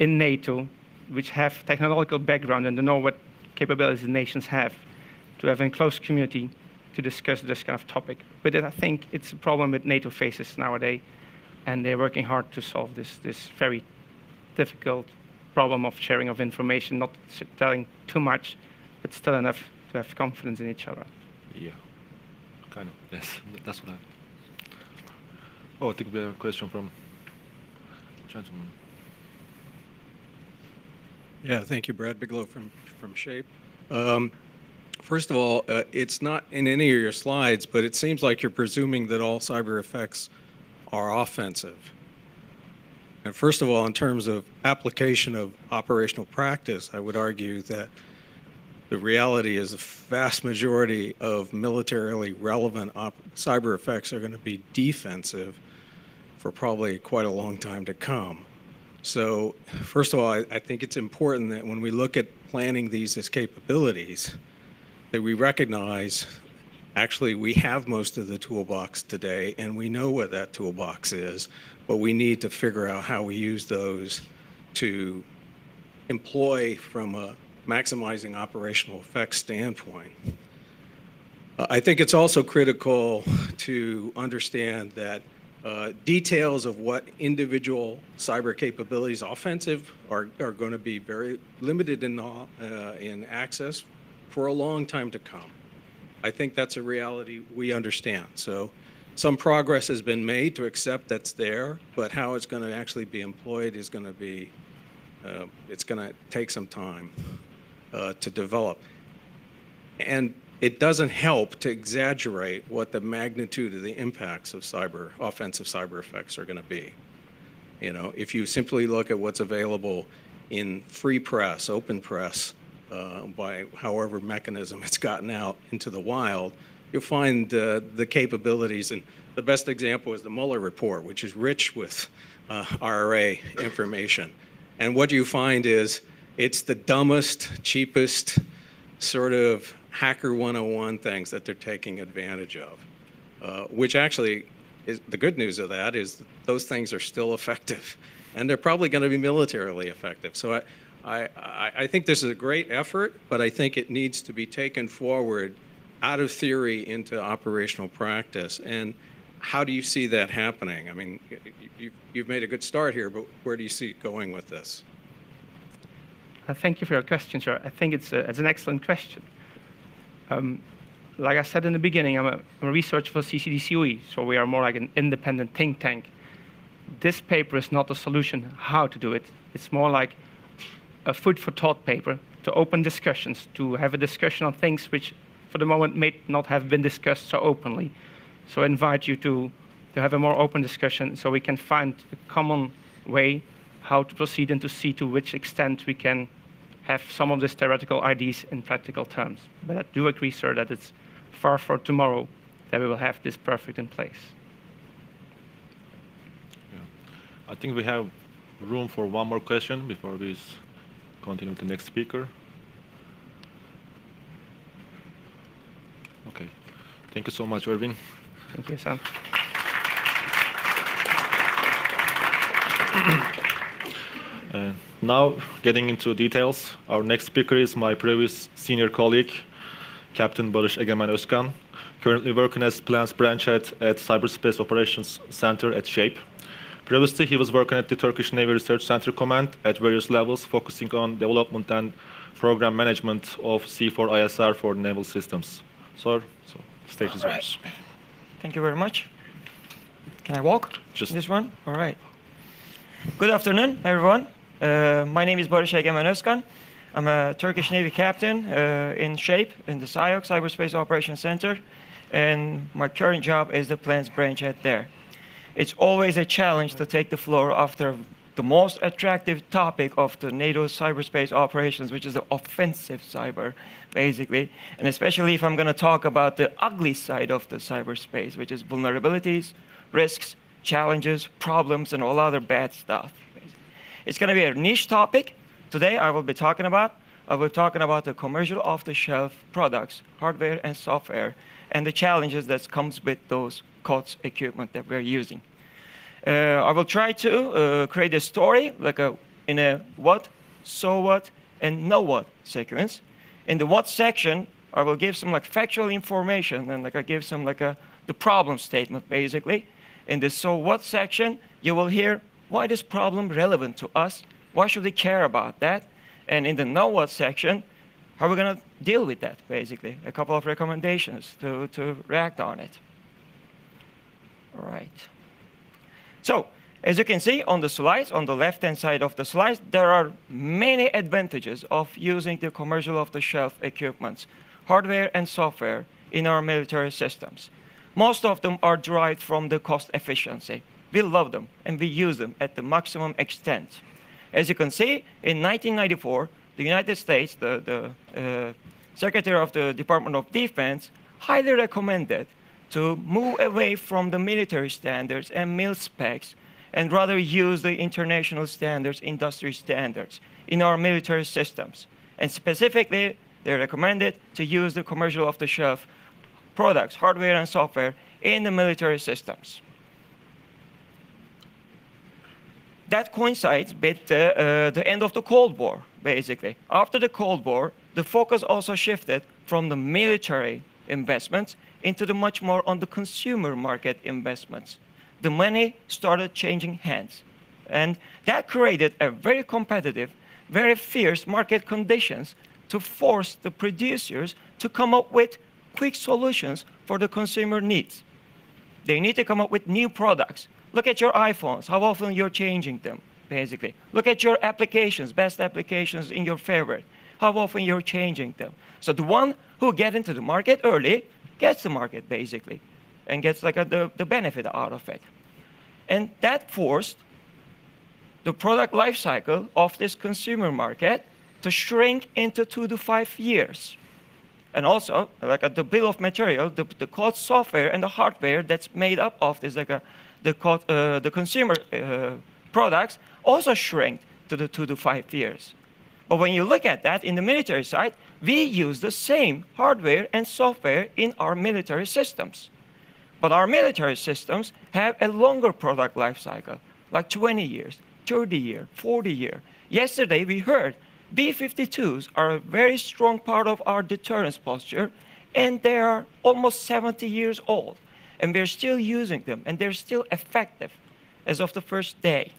in NATO, which have technological background and to know what capabilities the nations have, to have a close community to discuss this kind of topic. But I think it's a problem that NATO faces nowadays, and they're working hard to solve this very difficult problem of sharing of information, not telling too much, but still enough to have confidence in each other. Yeah, kind of, yes, that's what I... Oh, I think we have a question from gentleman. Yeah, thank you, Brad Bigelow from SHAPE. First of all, it's not in any of your slides, but it seems like you're presuming that all cyber effects are offensive. And first of all, in terms of application of operational practice, I would argue that the reality is the vast majority of militarily relevant cyber effects are going to be defensive for probably quite a long time to come. So first of all, I think it's important that when we look at planning these as capabilities, that we recognize actually we have most of the toolbox today, and we know what that toolbox is, but we need to figure out how we use those to employ from a maximizing operational effects standpoint. I think it's also critical to understand that details of what individual cyber capabilities offensive are going to be very limited in access for a long time to come. I think that's a reality we understand. So some progress has been made to accept that's there, but how it's going to actually be employed is going to be, it's going to take some time to develop. And it doesn't help to exaggerate what the magnitude of the impacts of offensive cyber effects are going to be. You know, if you simply look at what's available in free press, open press, by however mechanism it's gotten out into the wild, you'll find the capabilities. And the best example is the Mueller report, which is rich with RRA information. And what you find is it's the dumbest, cheapest sort of hacker 101 things that they're taking advantage of, which actually is the good news of that is those things are still effective, and they're probably going to be militarily effective. So I think this is a great effort, but I think it needs to be taken forward out of theory into operational practice. And how do you see that happening? I mean, you've made a good start here, but where do you see it going with this? Thank you for your question, sir. I think it's an excellent question. Like I said in the beginning, I'm a researcher for CCDCOE, so we are more like an independent think tank. This paper is not a solution how to do it. It's more like a food for thought paper to open discussions, to have a discussion on things which for the moment may not have been discussed so openly. So I invite you to have a more open discussion so we can find a common way how to proceed and to see to which extent we can have some of these theoretical ideas in practical terms. But I do agree, sir, that it's far for tomorrow that we will have this perfect in place. Yeah. I think we have room for one more question before we continue with the next speaker. Okay. Thank you so much, Ervin. Thank you, Sam. Now, getting into details, our next speaker is my previous senior colleague, Captain Barış Egemen Özkan, currently working as Plans Branch Head at Cyberspace Operations Center at SHAPE. Previously, he was working at the Turkish Navy Research Center Command at various levels, focusing on development and program management of C4ISR for naval systems. Sir, so stage is yours. Thank you very much. Can I walk? Just this one? All right. Good afternoon, everyone. My name is Barış Egemen Özkan. I'm a Turkish Navy captain in SHAPE, in the SIOC, Cyberspace Operations Center, and my current job is the plans branch head there. It's always a challenge to take the floor after the most attractive topic of the NATO cyberspace operations, which is the offensive cyber, basically, and especially if I'm going to talk about the ugly side of the cyberspace, which is vulnerabilities, risks, challenges, problems, and all other bad stuff. It's going to be a niche topic. Today, I will be talking about the commercial off-the-shelf products, hardware and software, and the challenges that comes with those COTS equipment that we're using. I will try to create a story in a what, so what, and know what sequence. In the what section, I will give some factual information and I give some the problem statement basically. In the so what section, you will hear why this problem relevant to us, why should we care about that, and in the know what section, how are we going to deal with that basically? A couple of recommendations to react on it. All right. So, as you can see on the slides, on the left-hand side of the slides, there are many advantages of using the commercial off-the-shelf equipments, hardware and software in our military systems. Most of them are derived from the cost efficiency. We love them and we use them at the maximum extent. As you can see, in 1994, the United States, the Secretary of the Department of Defense, highly recommended to move away from the military standards and mil specs and rather use the international standards, industry standards in our military systems. And specifically, they recommended to use the commercial off-the-shelf products, hardware and software in the military systems. That coincides with the end of the Cold War, basically. After the Cold War, the focus also shifted from the military investments into the much more on the consumer market investments. The money started changing hands. And that created a very competitive, very fierce market conditions to force the producers to come up with quick solutions for the consumer needs. They need to come up with new products. Look at your iPhones, how often you're changing them, basically. Look at your applications, best applications in your favorite, how often you're changing them. So the one who get into the market early gets the market, basically, and gets like the benefit out of it. And that forced the product life cycle of this consumer market to shrink into 2 to 5 years. And also, like the bill of material, the code software and the hardware that's made up of this, like the consumer products, also shrink to the 2 to 5 years. But when you look at that in the military side, we use the same hardware and software in our military systems. But our military systems have a longer product life cycle, like 20 years, 30 years, 40 years. Yesterday we heard B-52s are a very strong part of our deterrence posture, and they are almost 70 years old. And we're still using them, and they're still effective as of the first day.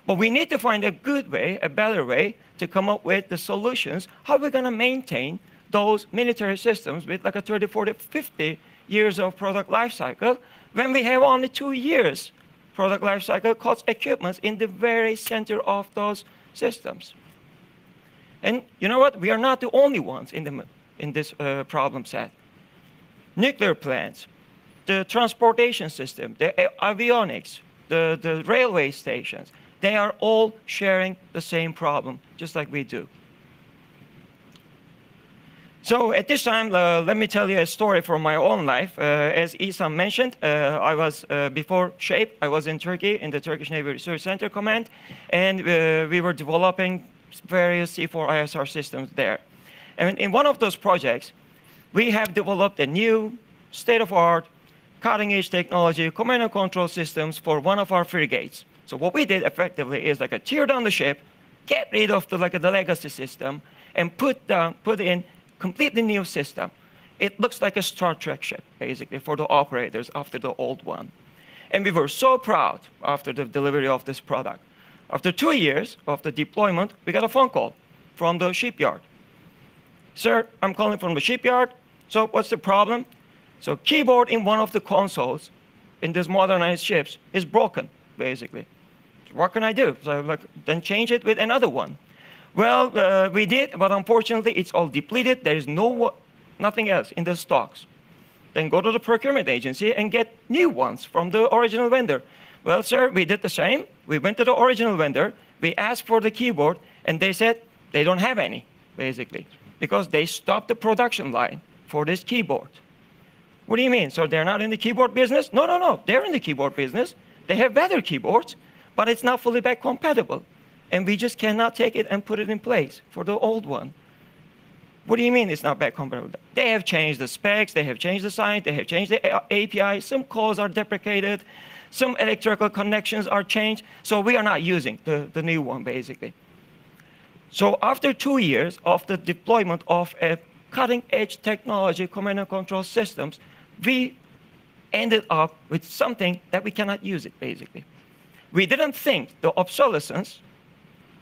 But we need to find a good way, a better way, to come up with the solutions, how we're going to maintain those military systems with like a 30, 40, 50 years of product life cycle when we have only 2 years product life cycle cost equipment in the very center of those systems. And you know what? We are not the only ones in this problem set. Nuclear plants, the transportation system, the avionics, the railway stations, they are all sharing the same problem, just like we do. So at this time, let me tell you a story from my own life. As İhsan mentioned, I was, before SHAPE, I was in Turkey in the Turkish Navy Research Center Command, and we were developing various C4ISR systems there. And in one of those projects, we have developed a new state-of-the-art, cutting-edge technology, command and control systems for one of our frigates. So what we did effectively is like a tear down the ship, get rid of the legacy system, and put in completely new system. It looks like a Star Trek ship, basically, for the operators after the old one. And we were so proud after the delivery of this product. After 2 years of the deployment, we got a phone call from the shipyard. Sir, I'm calling from the shipyard. So what's the problem? So keyboard in one of the consoles in these modernized ships is broken, basically. What can I do? So like, then change it with another one. Well, we did, but unfortunately, it's all depleted. There is nothing else in the stocks. Then go to the procurement agency and get new ones from the original vendor. Well, sir, we did the same. We went to the original vendor. We asked for the keyboard, and they said they don't have any, basically, because they stopped the production line for this keyboard. What do you mean? So they're not in the keyboard business? No, no, no. They're in the keyboard business. They have better keyboards, but it's not fully back compatible. And we just cannot take it and put it in place for the old one. What do you mean it's not back compatible? They have changed the specs, they have changed the sign, they have changed the API, some codes are deprecated, some electrical connections are changed, so we are not using the new one, basically. So after 2 years of the deployment of a cutting-edge technology command and control systems, we ended up with something that we cannot use it, basically. We didn't think the obsolescence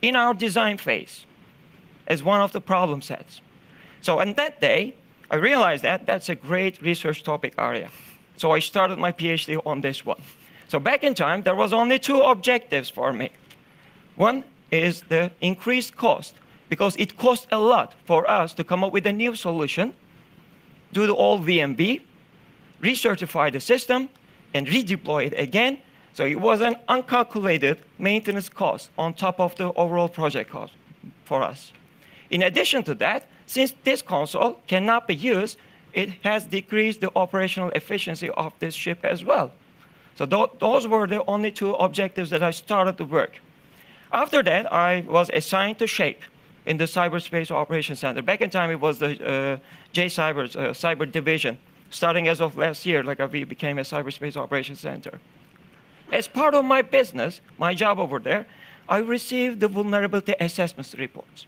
in our design phase as one of the problem sets. So on that day, I realized that that's a great research topic area. So I started my PhD on this one. So back in time, there was only 2 objectives for me. One is the increased cost, because it costs a lot for us to come up with a new solution, do the old VMB, recertify the system, and redeploy it again. So it was an uncalculated maintenance cost on top of the overall project cost for us. In addition to that, since this console cannot be used, it has decreased the operational efficiency of this ship as well. So those were the only 2 objectives that I started to work. After that, I was assigned to SHAPE in the Cyberspace Operations Center. Back in time, it was the Cyber Division. Starting as of last year, like we became a Cyberspace Operations Center. As part of my business, my job over there, I received the vulnerability assessment reports.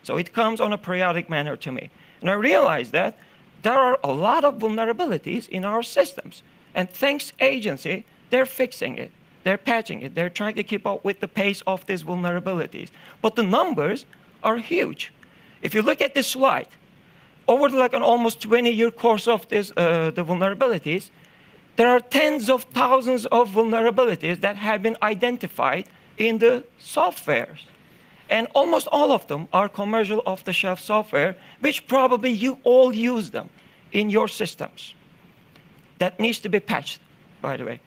So it comes on a periodic manner to me. And I realized that there are a lot of vulnerabilities in our systems. And thanks agency, they're fixing it. They're patching it. They're trying to keep up with the pace of these vulnerabilities. But the numbers are huge. If you look at this slide, over like an almost 20-year course of this, the vulnerabilities, there are tens of thousands of vulnerabilities that have been identified in the softwares. And almost all of them are commercial off-the-shelf software, which probably you all use them in your systems. That needs to be patched, by the way.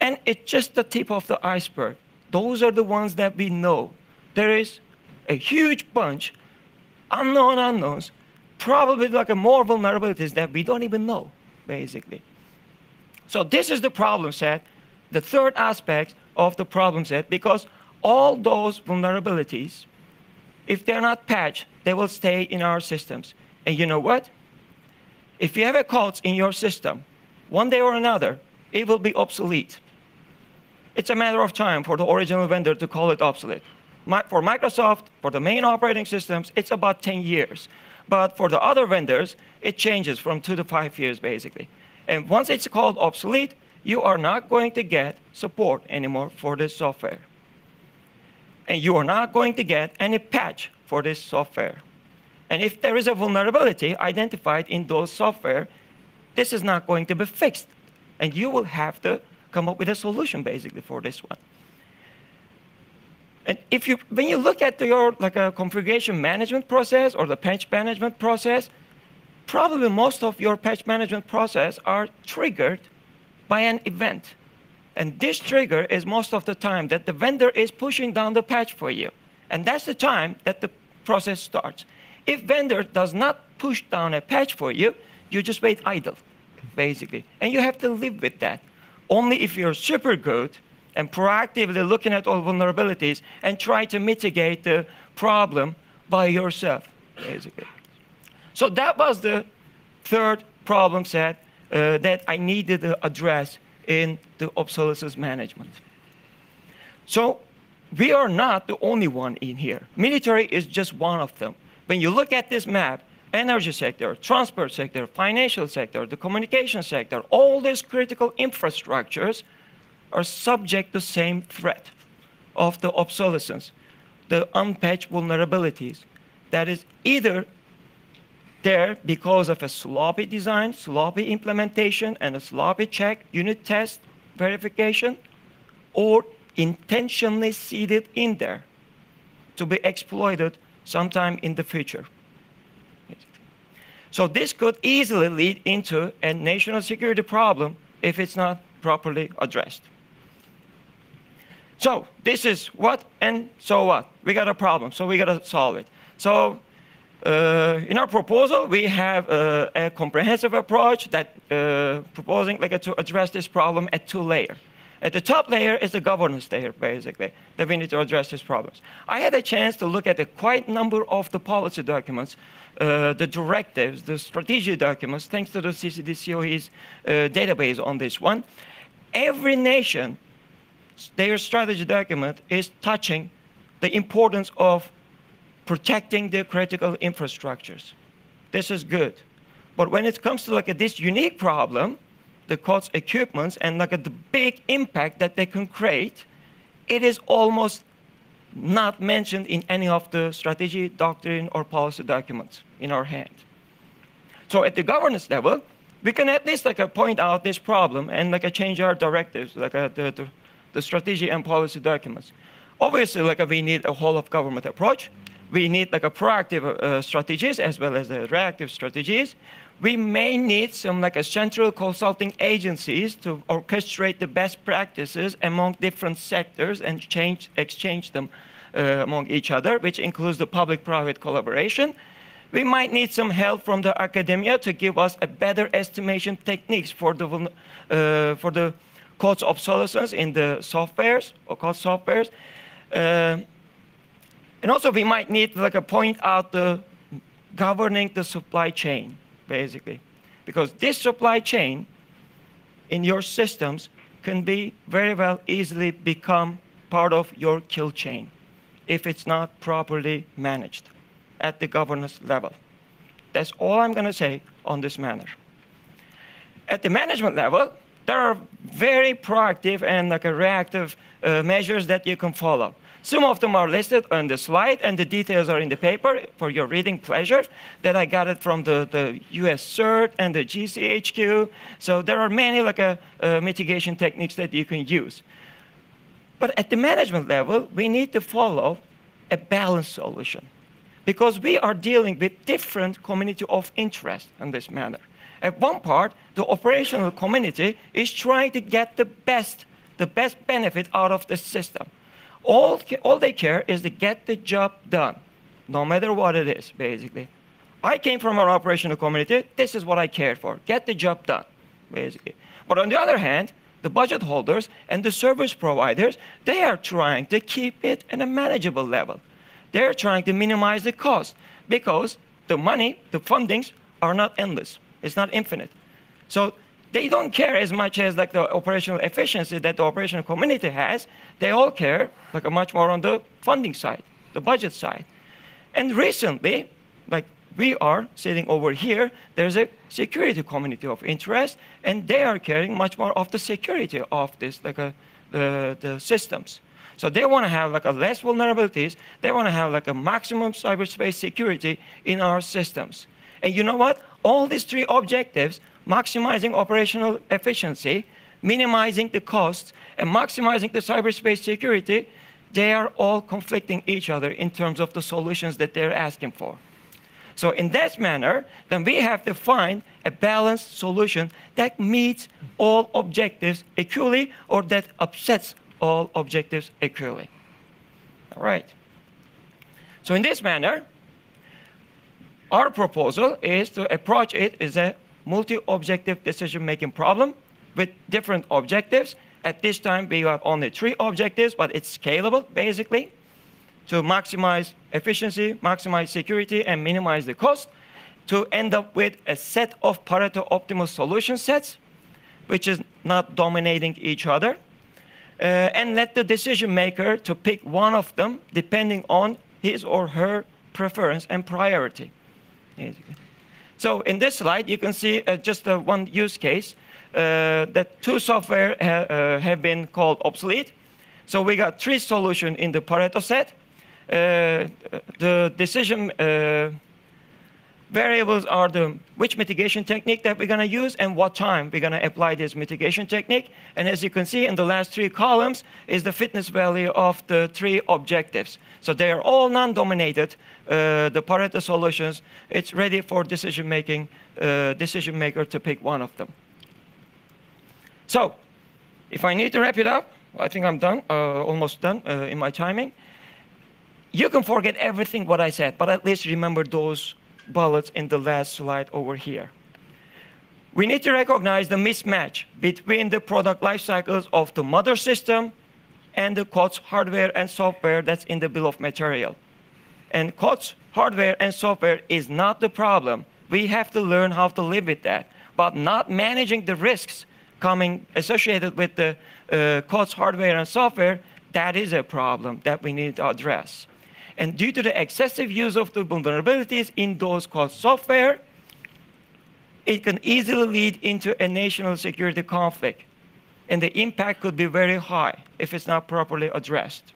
And it's just the tip of the iceberg. Those are the ones that we know. There is a huge bunch, unknown unknowns, probably like more vulnerabilities that we don't even know, basically. So this is the problem set, the third aspect of the problem set, because all those vulnerabilities, if they're not patched, they will stay in our systems. And you know what? If you have a code in your system, one day or another, it will be obsolete. It's a matter of time for the original vendor to call it obsolete. For Microsoft, for the main operating systems, it's about 10 years. But for the other vendors, it changes from 2 to 5 years, basically. And once it's called obsolete, you are not going to get support anymore for this software. And you are not going to get any patch for this software. And if there is a vulnerability identified in those software, this is not going to be fixed. And you will have to come up with a solution, basically, for this one. And when you look at your configuration management process or the patch management process, probably most of your patch management process are triggered by an event. And this trigger is most of the time that the vendor is pushing down the patch for you. And that's the time that the process starts. If vendor does not push down a patch for you, you just wait idle, basically. And you have to live with that. Only if you're super good and proactively looking at all vulnerabilities and try to mitigate the problem by yourself, basically. So that was the third problem set that I needed to address in the obsolescence management. So we are not the only one in here. Military is just one of them. When you look at this map, energy sector, transport sector, financial sector, the communication sector, all these critical infrastructures are subject to the same threat of the obsolescence, the unpatched vulnerabilities that is either there because of a sloppy design, sloppy implementation, and a sloppy check, unit test, verification, or intentionally seeded in there to be exploited sometime in the future. So this could easily lead into a national security problem if it's not properly addressed. So this is what, and so what? We got a problem, so we got to solve it. So in our proposal, we have a comprehensive approach that proposing to address this problem at 2 layers. At the top layer is the governance layer, basically, that we need to address these problems. I had a chance to look at a quite number of the policy documents, the directives, the strategy documents, thanks to the CCDCOE's database on this one. Every nation, their strategy document is touching the importance of protecting the critical infrastructures. This is good. But when it comes to this unique problem, the cost equipments and the big impact that they can create, it is almost not mentioned in any of the strategy, doctrine, or policy documents in our hand. So at the governance level, we can at least point out this problem and change our directives, the strategy and policy documents. Obviously, we need a whole of government approach. We need a proactive strategies as well as the reactive strategies. We may need some a central consulting agencies to orchestrate the best practices among different sectors and exchange them among each other, which includes the public-private collaboration. We might need some help from the academia to give us a better estimation techniques for the cost obsolescence in the softwares or cost softwares. And also we might need to point out the governing the supply chain, basically. Because this supply chain in your systems can be very well easily become part of your kill chain if it's not properly managed at the governance level. That's all I'm going to say on this matter. At the management level, there are very proactive and like a reactive measures that you can follow. Some of them are listed on the slide, and the details are in the paper for your reading pleasure. That I got it from the US CERT and the GCHQ. So there are many like mitigation techniques that you can use. But at the management level, we need to follow a balanced solution, because we are dealing with different community of interest in this manner. At one part, the operational community is trying to get the best benefit out of the system. All they care is to get the job done, no matter what it is, basically. I came from an operational community. This is what I cared for. Get the job done, basically. But on the other hand, the budget holders and the service providers, they are trying to keep it at a manageable level. They're trying to minimize the cost, because the money, the fundings are not endless. It's not infinite. So they don't care as much as like the operational efficiency that the operational community has. They all care like much more on the funding side, the budget side. And recently, like we are sitting over here, there's a security community of interest, and they are caring much more of the security of this, like the systems. So they want to have like less vulnerabilities. They want to have like a maximum cyberspace security in our systems. And you know what? All these three objectives, maximizing operational efficiency, minimizing the costs, and maximizing the cyberspace security, they are all conflicting each other in terms of the solutions that they're asking for. So in that manner, then we have to find a balanced solution that meets all objectives equally, or that upsets all objectives equally. All right. So in this manner, our proposal is to approach it as a multi-objective decision-making problem with different objectives. At this time, we have only 3 objectives, but it's scalable, basically, to maximize efficiency, maximize security, and minimize the cost, to end up with a set of Pareto optimal solution sets, which is not dominating each other, and let the decision maker to pick one of them depending on his or her preference and priority. So in this slide, you can see just one use case that 2 software have been called obsolete. So we got 3 solutions in the Pareto set. The decision variables are which mitigation technique that we're going to use and what time we're going to apply this mitigation technique. And as you can see in the last 3 columns is the fitness value of the 3 objectives. So they are all non-dominated, the Pareto solutions. It's ready for decision maker to pick one of them. So if I need to wrap it up, I think I'm done, almost done in my timing. You can forget everything what I said, but at least remember those bullets in the last slide over here. We need to recognize the mismatch between the product life cycles of the mother system and the COTS hardware and software that's in the bill of material. And COTS hardware and software is not the problem. We have to learn how to live with that. But not managing the risks associated with the COTS hardware and software, that is a problem that we need to address. And due to the excessive use of the vulnerabilities in those COTS software, it can easily lead into a national security conflict. And the impact could be very high if it's not properly addressed.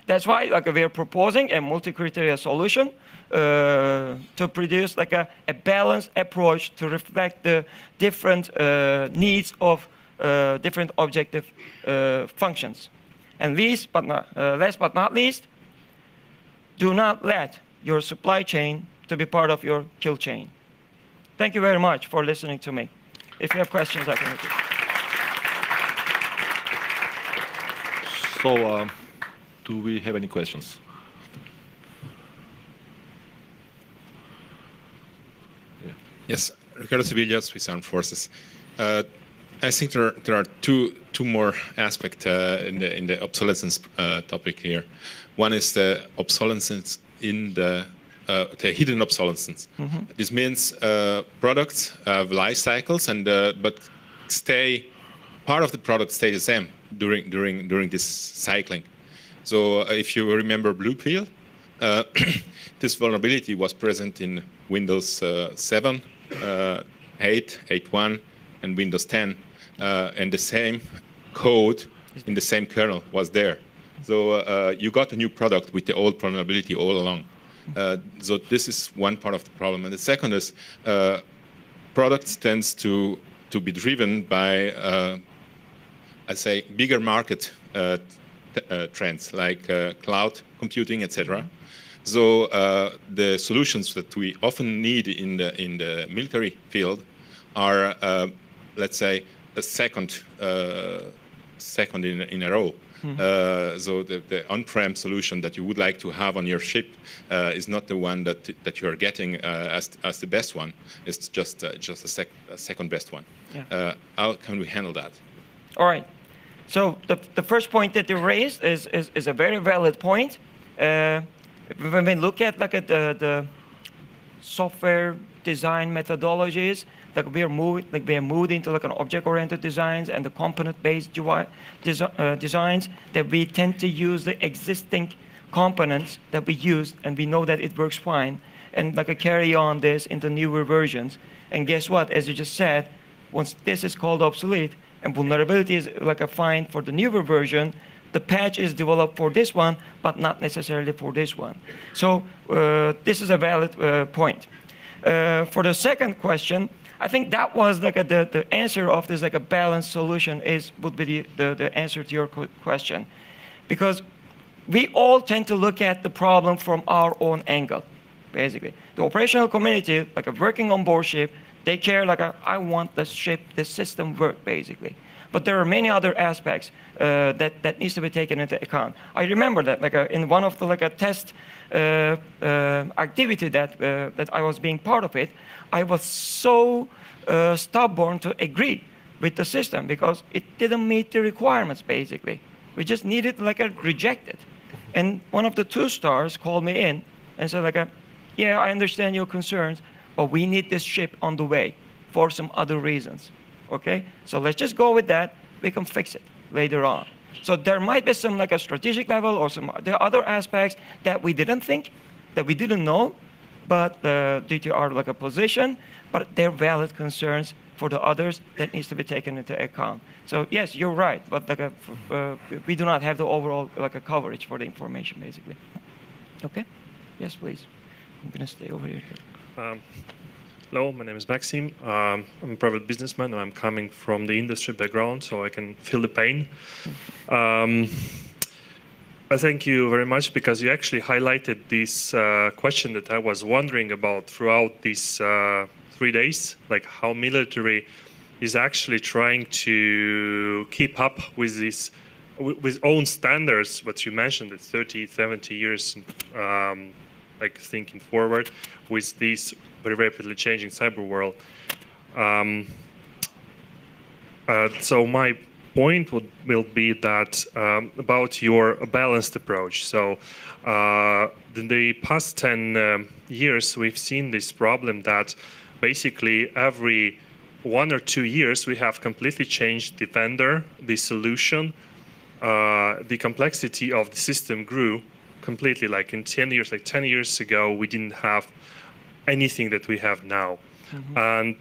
That's why we are proposing a multi-criteria solution to produce a balanced approach to reflect the different needs of different objective functions. And last but not least, do not let your supply chain to be part of your kill chain. Thank you very much for listening to me. If you have questions, I can answer. So, do we have any questions? Yeah. Yes, Ricardo Sevilla, Swiss Armed Forces. I think there are two more aspects in the obsolescence topic here. One is the obsolescence in the hidden obsolescence. Mm-hmm. This means products have life cycles, and but part of the product stay the same during this cycling. So if you remember Blue Pill, this vulnerability was present in Windows 7, 8, 8.1, and Windows 10, and the same code in the same kernel was there. So you got a new product with the old vulnerability all along. So this is one part of the problem. And the second is products tends to be driven by, I say, bigger market trends like cloud computing, etc. So the solutions that we often need in the military field are, let's say, a second in a row. So the on-prem solution that you would like to have on your ship is not the one that you are getting as the best one. It's just a second best one. Yeah. How can we handle that? All right. So the first point that you raised is a very valid point. When we look at the software design methodologies, we are moved into like an object-oriented designs and the component-based designs, that we tend to use the existing components that we use, and we know that it works fine, and carry on this into newer versions. And guess what? As you just said, once this is called obsolete and vulnerability is a find for the newer version, the patch is developed for this one, but not necessarily for this one. So this is a valid point. For the second question, I think that was the answer of this a balanced solution would be the answer to your question, because we all tend to look at the problem from our own angle, basically. The operational community, working on board ship, they care I want the ship, the system work, basically. But there are many other aspects that needs to be taken into account. I remember that in one of the test activity that I was being part of it, I was so stubborn to agree with the system because it didn't meet the requirements, basically. We just needed reject it. And one of the 2 stars called me in and said yeah, I understand your concerns, but we need this ship on the way for some other reasons. Okay, so let's just go with that. We can fix it later on. So there might be some a strategic level or some other aspects that we didn't think, that we didn't know, but due to our position, but they're valid concerns for the others that needs to be taken into account. So yes, you're right, but we do not have the overall coverage for the information, basically. Okay, yes, please. I'm gonna stay over here. Hello, my name is Maxim. I'm a private businessman, and I'm coming from the industry background, so I can feel the pain. I thank you very much because you actually highlighted this question that I was wondering about throughout these 3 days, like how military is actually trying to keep up with this, with own standards, what you mentioned, that 30, 70 years, thinking forward with this very rapidly changing cyber world. So my point will be that about your balanced approach. So in the past 10 years, we've seen this problem that basically every 1 or 2 years, we have completely changed the vendor, the solution, the complexity of the system grew completely. In 10 years, 10 years ago, we didn't have anything that we have now. Mm-hmm. And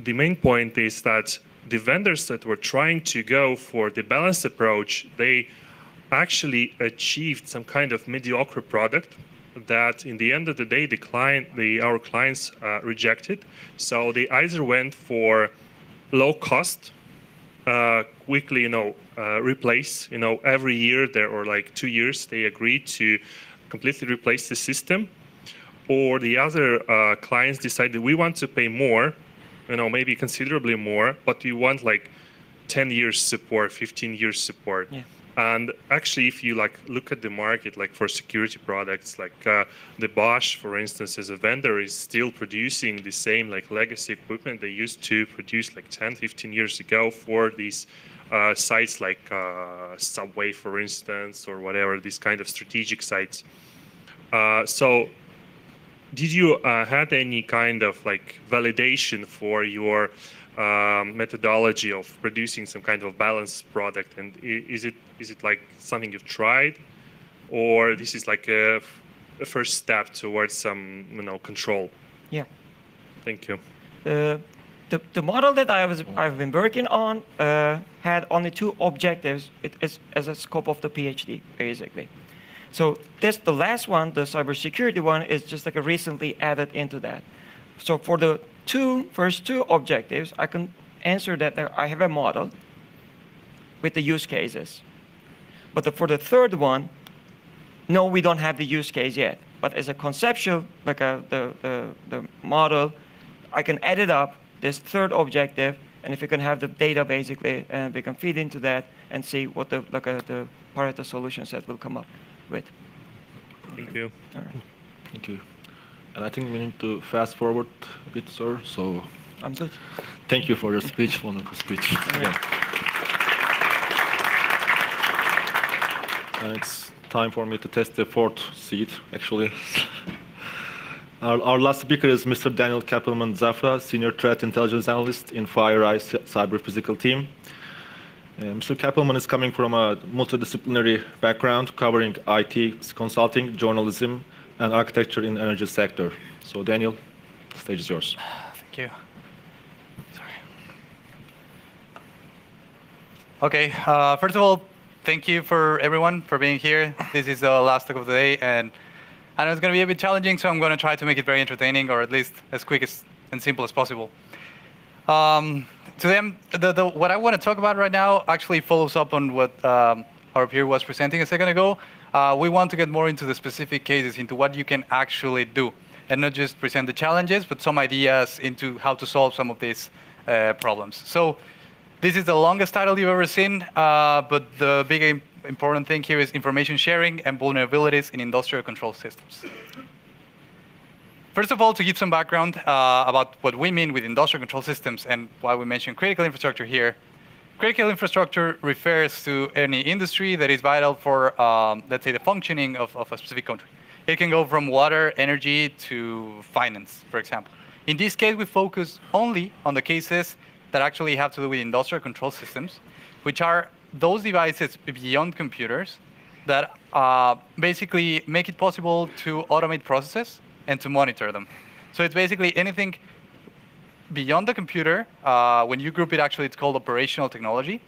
the main point is that the vendors that were trying to go for the balanced approach, they actually achieved some kind of mediocre product that in the end of the day, our clients rejected. So they either went for low cost, quickly, replace, every year there, or 2 years, they agreed to completely replace the system. Or the other clients decided we want to pay more, maybe considerably more, but we want 10 years support, 15 years support. Yeah. And actually, if you look at the market, for security products, the Bosch, for instance, as a vendor, is still producing the same legacy equipment they used to produce 10, 15 years ago for these sites Subway, for instance, or whatever, these kind of strategic sites. So did you had any kind of validation for your methodology of producing some kind of balanced product? And is it something you've tried, or this is a first step towards some control? Yeah. Thank you. the model that I've been working on had only two objectives. It is as a scope of the PhD, basically. So the last one, the cybersecurity one, is just like a recently added into that. So for the first two objectives, I can answer that I have a model with the use cases. But for the third one, no, we don't have the use case yet. But as a conceptual, like the model, I can add it up, this third objective, and if you can have the data basically, and we can feed into that and see what the part of the solution set will come up with. Thank you. All right. Thank you. And I think we need to fast forward a bit, sir. So I'm good. Thank you for your speech, wonderful speech. Yeah. And it's time for me to test the fourth seat, actually. Our last speaker is Mr. Daniel Kaplan Zafra, Senior Threat Intelligence Analyst in FireEye Cyber Physical Team. Mr. Kaplan is coming from a multidisciplinary background covering IT, consulting, journalism, and architecture in the energy sector. So Daniel, the stage is yours. Thank you. Sorry. Okay, first of all, thank you for everyone for being here. This is the last talk of the day, and I know it's going to be a bit challenging, so I'm going to try to make it very entertaining, or at least as quick and simple as possible. What I want to talk about right now actually follows up on what our peer was presenting a second ago. We want to get more into the specific cases, into what you can actually do, and not just present the challenges, but some ideas into how to solve some of these problems. So this is the longest title you've ever seen, but the big important thing here is information sharing and vulnerabilities in industrial control systems. First of all, to give some background about what we mean with industrial control systems and why we mention critical infrastructure here. Critical infrastructure refers to any industry that is vital for, let's say, the functioning of a specific country. It can go from water, energy, to finance, for example. In this case, we focus only on the cases that actually have to do with industrial control systems, which are those devices beyond computers that basically make it possible to automate processes and to monitor them. So it's basically anything beyond the computer. When you group it, actually, it's called operational technology.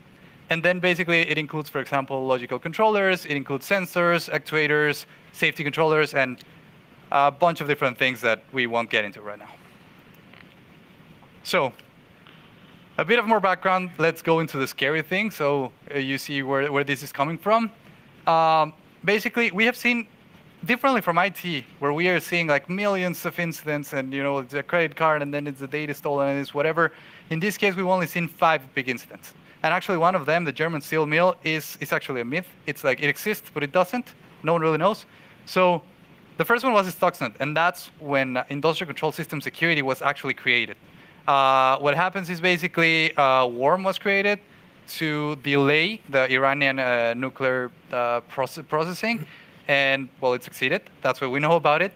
And then basically it includes, for example, logical controllers, it includes sensors, actuators, safety controllers, and a bunch of different things that we won't get into right now. So a bit of more background, let's go into the scary thing. So you see where this is coming from. Basically, we have seen differently from IT, where we are seeing like millions of incidents, and it's a credit card, and then it's the data stolen, and it's whatever. In this case, we've only seen 5 big incidents. And actually, one of them, the German steel mill, is actually a myth. It's like it exists, but it doesn't. No one really knows. So the first one was Stuxnet, and that's when industrial control system security was actually created. What happens is basically a worm was created to delay the Iranian nuclear processing. And, well, it succeeded. That's what we know about it.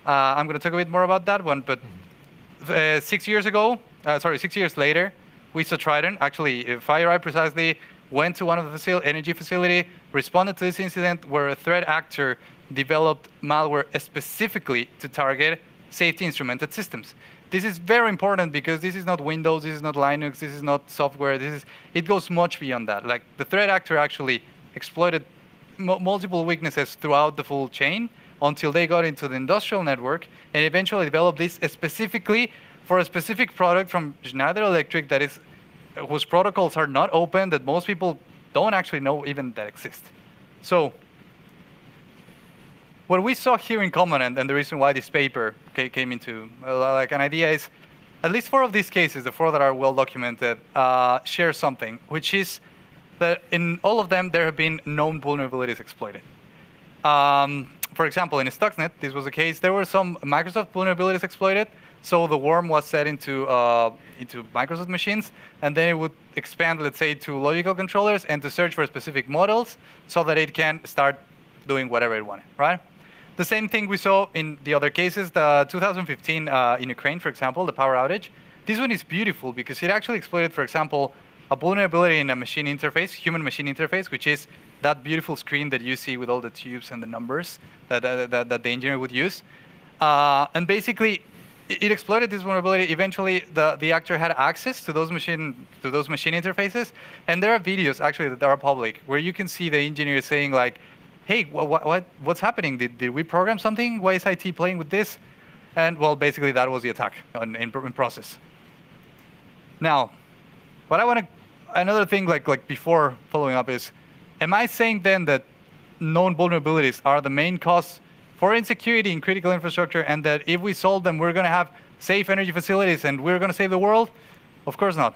I'm going to talk a bit more about that one. But 6 years later, we saw Trident. Actually, FireEye precisely went to one of the energy facility, responded to this incident where a threat actor developed malware specifically to target safety instrumented systems. This is very important because this is not Windows, this is not Linux, this is not software. It goes much beyond that. Like the threat actor actually exploited multiple weaknesses throughout the full chain until they got into the industrial network and eventually developed this specifically for a specific product from Schneider Electric whose protocols are not open, that most people don't actually know even that exist. So what we saw here in common, and the reason why this paper came into like an idea is, at least 4 of these cases, the 4 that are well documented, share something, which is that in all of them, there have been known vulnerabilities exploited. For example, in Stuxnet, this was the case. There were some Microsoft vulnerabilities exploited. So the worm was set into Microsoft machines, and then it would expand, let's say, to logical controllers and to search for specific models so that it can start doing whatever it wanted, right? The same thing we saw in the other cases. The 2015 in Ukraine, for example, the power outage. This one is beautiful because it actually exploited, for example, a vulnerability in a machine interface, human-machine interface, which is that beautiful screen that you see with all the tubes and the numbers that the engineer would use. And basically, it exploited this vulnerability. Eventually, the actor had access to those machine interfaces, and there are videos actually that are public where you can see the engineer saying like, "Hey, what's happening? Did we program something? Why is IT playing with this?" And well, basically that was the attack in process. Now, what I want to another thing like before following up is, am I saying then that known vulnerabilities are the main cause for insecurity in critical infrastructure, and that if we solve them, we're going to have safe energy facilities and we're going to save the world? Of course not.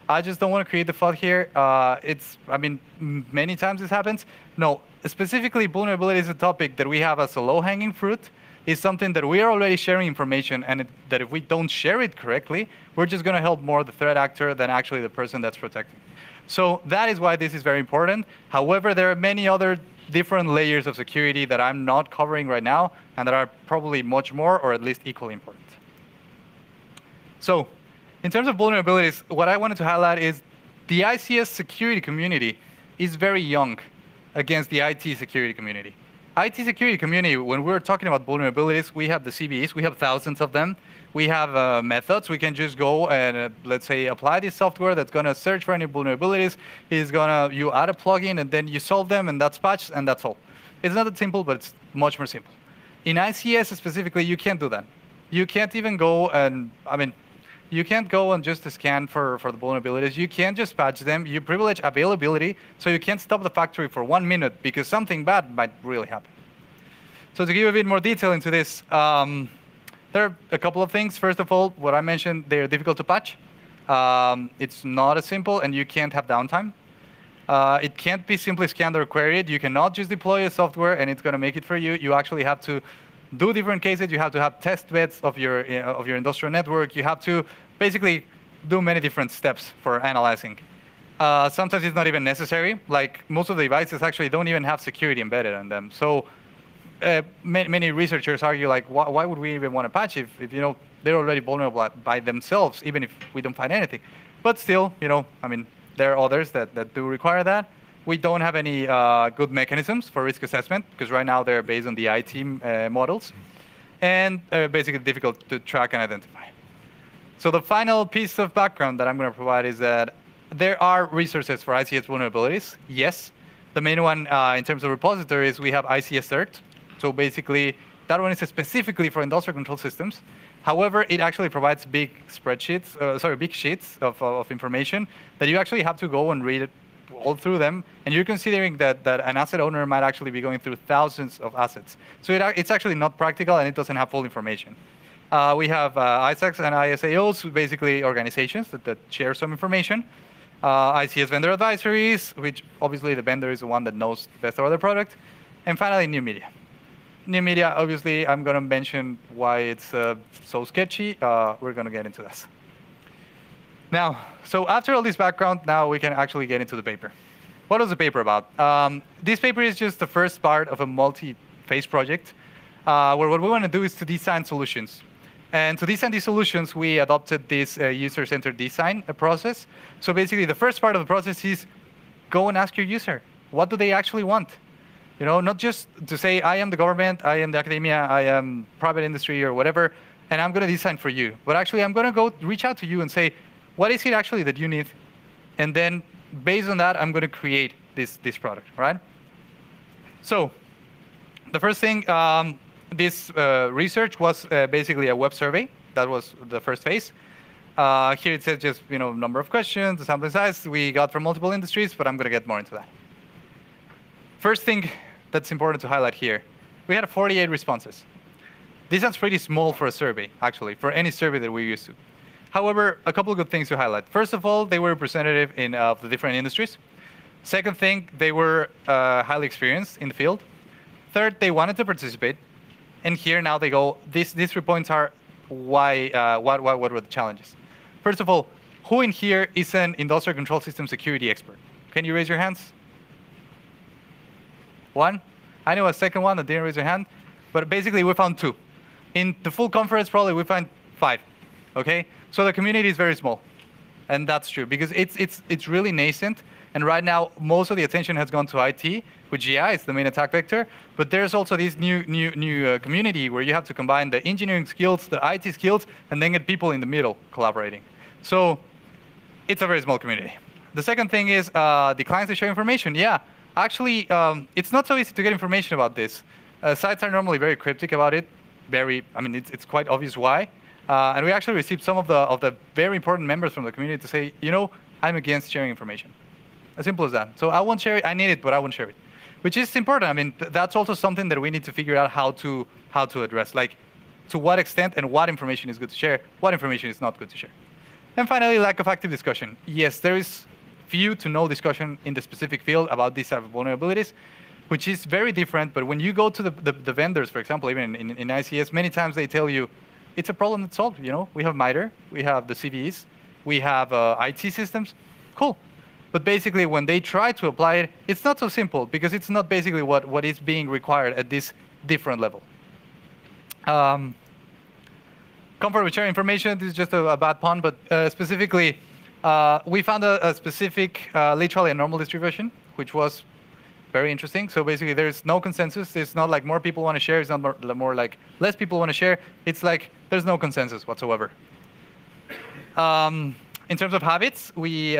I just don't want to create the FUD here. I mean, many times this happens. No, specifically vulnerability is a topic that we have as a low-hanging fruit. Is something that we are already sharing information, and that if we don't share it correctly, we're just going to help more the threat actor than actually the person that's protecting. So that is why this is very important. However, there are many other different layers of security that I'm not covering right now, and that are probably much more, or at least equally important. So in terms of vulnerabilities, what I wanted to highlight is the ICS security community is very young against the IT security community. IT security community, when we're talking about vulnerabilities, we have the CVEs, we have thousands of them. We have methods. We can just go and, let's say, apply this software that's going to search for any vulnerabilities. You add a plugin, and then you solve them, and that's patched, and that's all. It's not that simple, but it's much more simple. In ICS specifically, you can't do that. You can't even go and, you can't go and just scan for the vulnerabilities. You can't just patch them. You privilege availability, so you can't stop the factory for 1 minute because something bad might really happen. So to give a bit more detail into this, there are a couple of things. First of all, what I mentioned, they're difficult to patch. It's not as simple, and you can't have downtime. It can't be simply scanned or queried. You cannot just deploy a software and it's going to make it for you. You actually have to do different cases. You have to have test beds of your industrial network. You have to basically do many different steps for analyzing. Sometimes it's not even necessary. Like most of the devices actually don't even have security embedded in them. So many researchers argue like, why would we even want to patch if they're already vulnerable by themselves, even if we don't find anything? But still, there are others that do require that. We don't have any good mechanisms for risk assessment, because right now they're based on the IT models, and basically difficult to track and identify. So the final piece of background that I'm going to provide is that there are resources for ICS vulnerabilities. Yes, the main one in terms of repositories, we have ICS CERT. So basically, that one is specifically for industrial control systems. However, it actually provides big sheets of information that you actually have to go and read it all through them. And you're considering that an asset owner might actually be going through thousands of assets. So it's actually not practical, and it doesn't have full information. We have ISACs and ISAOs, basically organizations that share some information. ICS vendor advisories, which obviously the vendor is the one that knows best about the product. And finally, new media. New media, obviously, I'm going to mention why it's so sketchy. We're going to get into this. Now, so after all this background, now we can actually get into the paper. What was the paper about? This paper is just the first part of a multi-phase project, where what we want to do is to design solutions. And to design these solutions, we adopted this user-centered design process. So basically, the first part of the process is go and ask your user, what do they actually want? Not just to say, I am the government, I am the academia, I am private industry or whatever, and I'm going to design for you. But actually, I'm going to go reach out to you and say, what is it actually that you need? And then based on that, I'm going to create this product, right? So the first thing, this research was basically a web survey. That was the first phase. Here it says just number of questions, the sample size we got from multiple industries, but I'm going to get more into that. First thing that's important to highlight here, we had 48 responses. This sounds pretty small for a survey, actually, for any survey that we're used to. However, a couple of good things to highlight. First of all, they were representative of the different industries. Second thing, they were highly experienced in the field. Third, they wanted to participate. And here now they go, these 3 points are why, what were the challenges? First of all, who in here is an industrial control system security expert? Can you raise your hands? One? I know a second one that didn't raise their hand, but basically we found 2. In the full conference, probably we find 5, okay? So the community is very small, and that's true, because it's really nascent, and right now most of the attention has gone to IT, with GI, it's the main attack vector. But there's also this new community where you have to combine the engineering skills, the IT skills, and then get people in the middle collaborating. So it's a very small community. The second thing is the clients that share information. Yeah, actually, it's not so easy to get information about this. Sites are normally very cryptic about it. It's quite obvious why. And we actually received some of the very important members from the community to say, I'm against sharing information. As simple as that. So I won't share it. I need it, but I won't share it. Which is important. I mean, that's also something that we need to figure out how to address. Like, to what extent and what information is good to share, what information is not good to share. And finally, lack of active discussion. Yes, there is few to no discussion in the specific field about these type of vulnerabilities, which is very different. But when you go to the vendors, for example, even in ICS, many times they tell you, it's a problem that's solved. We have MITRE, we have the CVEs, we have IT systems. Cool. But basically, when they try to apply it, it's not so simple because it's not basically what is being required at this different level. Comfort with sharing information, this is just a bad pun, but specifically, we found a specific literally a normal distribution, which was very interesting. So basically, there's no consensus. It's not like more people want to share. It's not more like less people want to share. It's like there's no consensus whatsoever. In terms of habits, we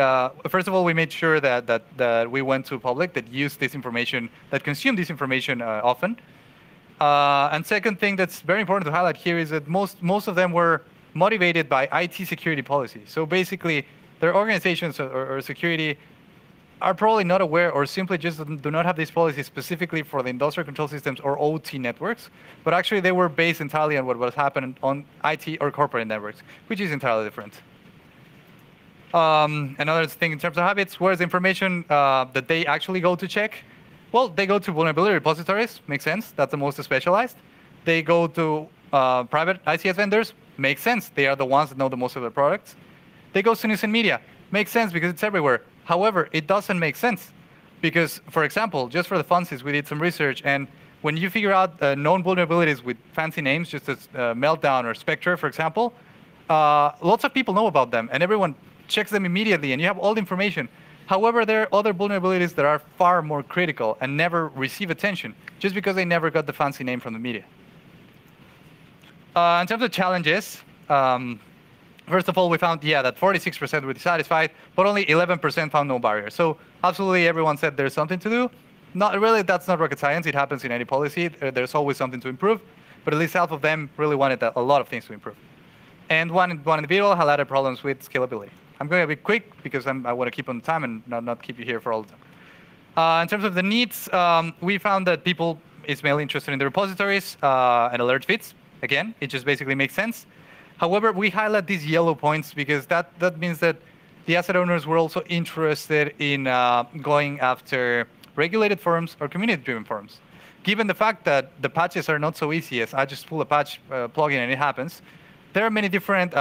first of all, we made sure that we went to public that use this information, that consume this information often. And second thing that's very important to highlight here is that most of them were motivated by IT security policy. So basically, their organizations or security are probably not aware or simply just do not have these policies specifically for the industrial control systems or OT networks, but actually they were based entirely on what was happening on IT or corporate networks, which is entirely different. Another thing in terms of habits, where's the information that they actually go to check? Well, they go to vulnerability repositories, makes sense, that's the most specialized. They go to private ICS vendors, makes sense, they are the ones that know the most of the products. They go to news and media, makes sense because it's everywhere. However, it doesn't make sense because, for example, just for the funsies, we did some research, and when you figure out known vulnerabilities with fancy names, just as Meltdown or Spectre, for example, lots of people know about them, and everyone checks them immediately, and you have all the information. However, there are other vulnerabilities that are far more critical and never receive attention, just because they never got the fancy name from the media. In terms of challenges, first of all, we found, that 46% were dissatisfied, but only 11% found no barrier. So absolutely everyone said there's something to do. Not really, that's not rocket science. It happens in any policy. There's always something to improve, but at least half of them really wanted a lot of things to improve. And one individual highlighted problems with scalability. I'm going to be quick because I want to keep on time and not keep you here for all the time. In terms of the needs, we found that people is mainly interested in the repositories and alert feeds. Again, it just basically makes sense. However, we highlight these yellow points because that means that the asset owners were also interested in going after regulated forums or community-driven forums. Given the fact that the patches are not so easy as I just pull a patch plugin and it happens, there are many different,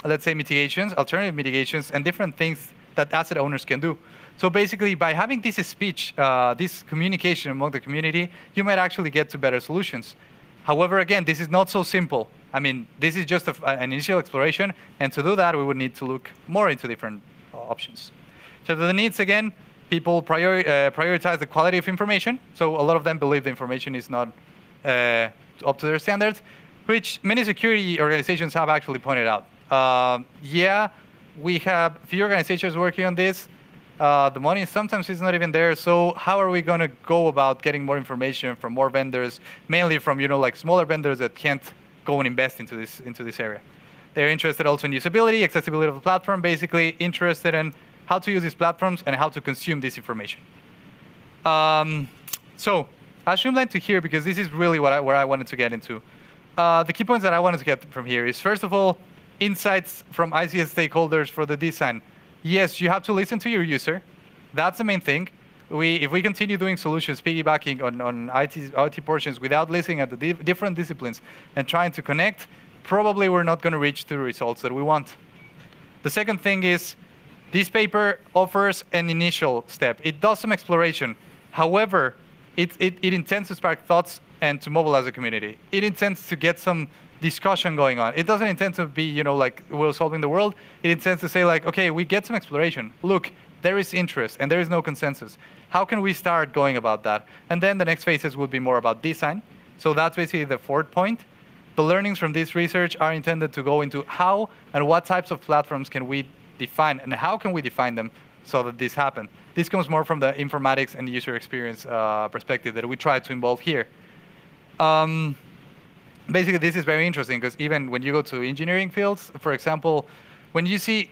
let's say, mitigations, alternative mitigations, and different things that asset owners can do. So basically, by having this speech, this communication among the community, you might actually get to better solutions. However, again, this is not so simple. I mean, this is just an initial exploration, and to do that, we would need to look more into different options. So the needs, again, people prioritize the quality of information. So a lot of them believe the information is not up to their standards, which many security organizations have actually pointed out. We have few organizations working on this. The money sometimes is not even there. So how are we going to go about getting more information from more vendors, mainly from like smaller vendors that can't go and invest into this area? They're interested also in usability, accessibility of the platform, basically interested in how to use these platforms and how to consume this information. So I'll streamline to here because this is really where I wanted to get into. The key points that I wanted to get from here is, first of all, insights from ICS stakeholders for the design. Yes, you have to listen to your user. That's the main thing. If we continue doing solutions, piggybacking on IT portions without listening at the different disciplines and trying to connect, probably we're not going to reach the results that we want. The second thing is, this paper offers an initial step. It does some exploration. However, it intends to spark thoughts and to mobilize the community. It intends to get some discussion going on. It doesn't intend to be, like we're solving the world. It intends to say, like, okay, we get some exploration. Look, there is interest and there is no consensus. How can we start going about that? And then the next phases would be more about design. So that's basically the fourth point. The learnings from this research are intended to go into how and what types of platforms can we define and how can we define them so that this happens. This comes more from the informatics and user experience perspective that we try to involve here. Basically, this is very interesting because even when you go to engineering fields, for example, when you see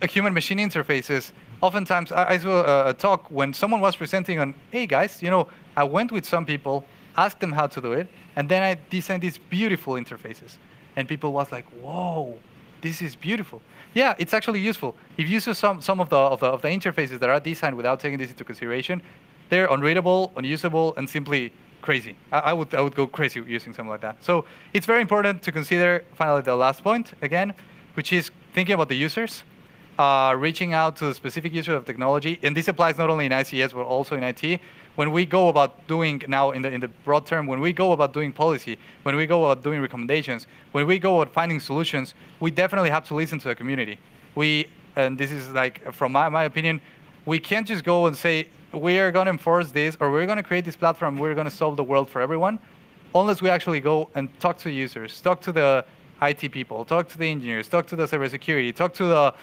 a human-machine interfaces, oftentimes I saw a talk when someone was presenting on, hey guys, you know, I went with some people, asked them how to do it, and then I designed these beautiful interfaces. And people was like, whoa, this is beautiful. Yeah, it's actually useful. If you see some of the interfaces that are designed without taking this into consideration, they're unreadable, unusable, and simply crazy. I would go crazy using something like that. So it's very important to consider, finally, the last point, again, which is thinking about the users, reaching out to the specific user of technology. And this applies not only in ICS, but also in IT. When we go about doing, now in the broad term, when we go about doing policy, when we go about doing recommendations, when we go about finding solutions, we definitely have to listen to the community. And this is like, from my opinion, we can't just go and say, we are going to enforce this, or we're going to create this platform, we're going to solve the world for everyone, unless we actually go and talk to users, talk to the IT people, talk to the engineers, talk to the cybersecurity, talk to the,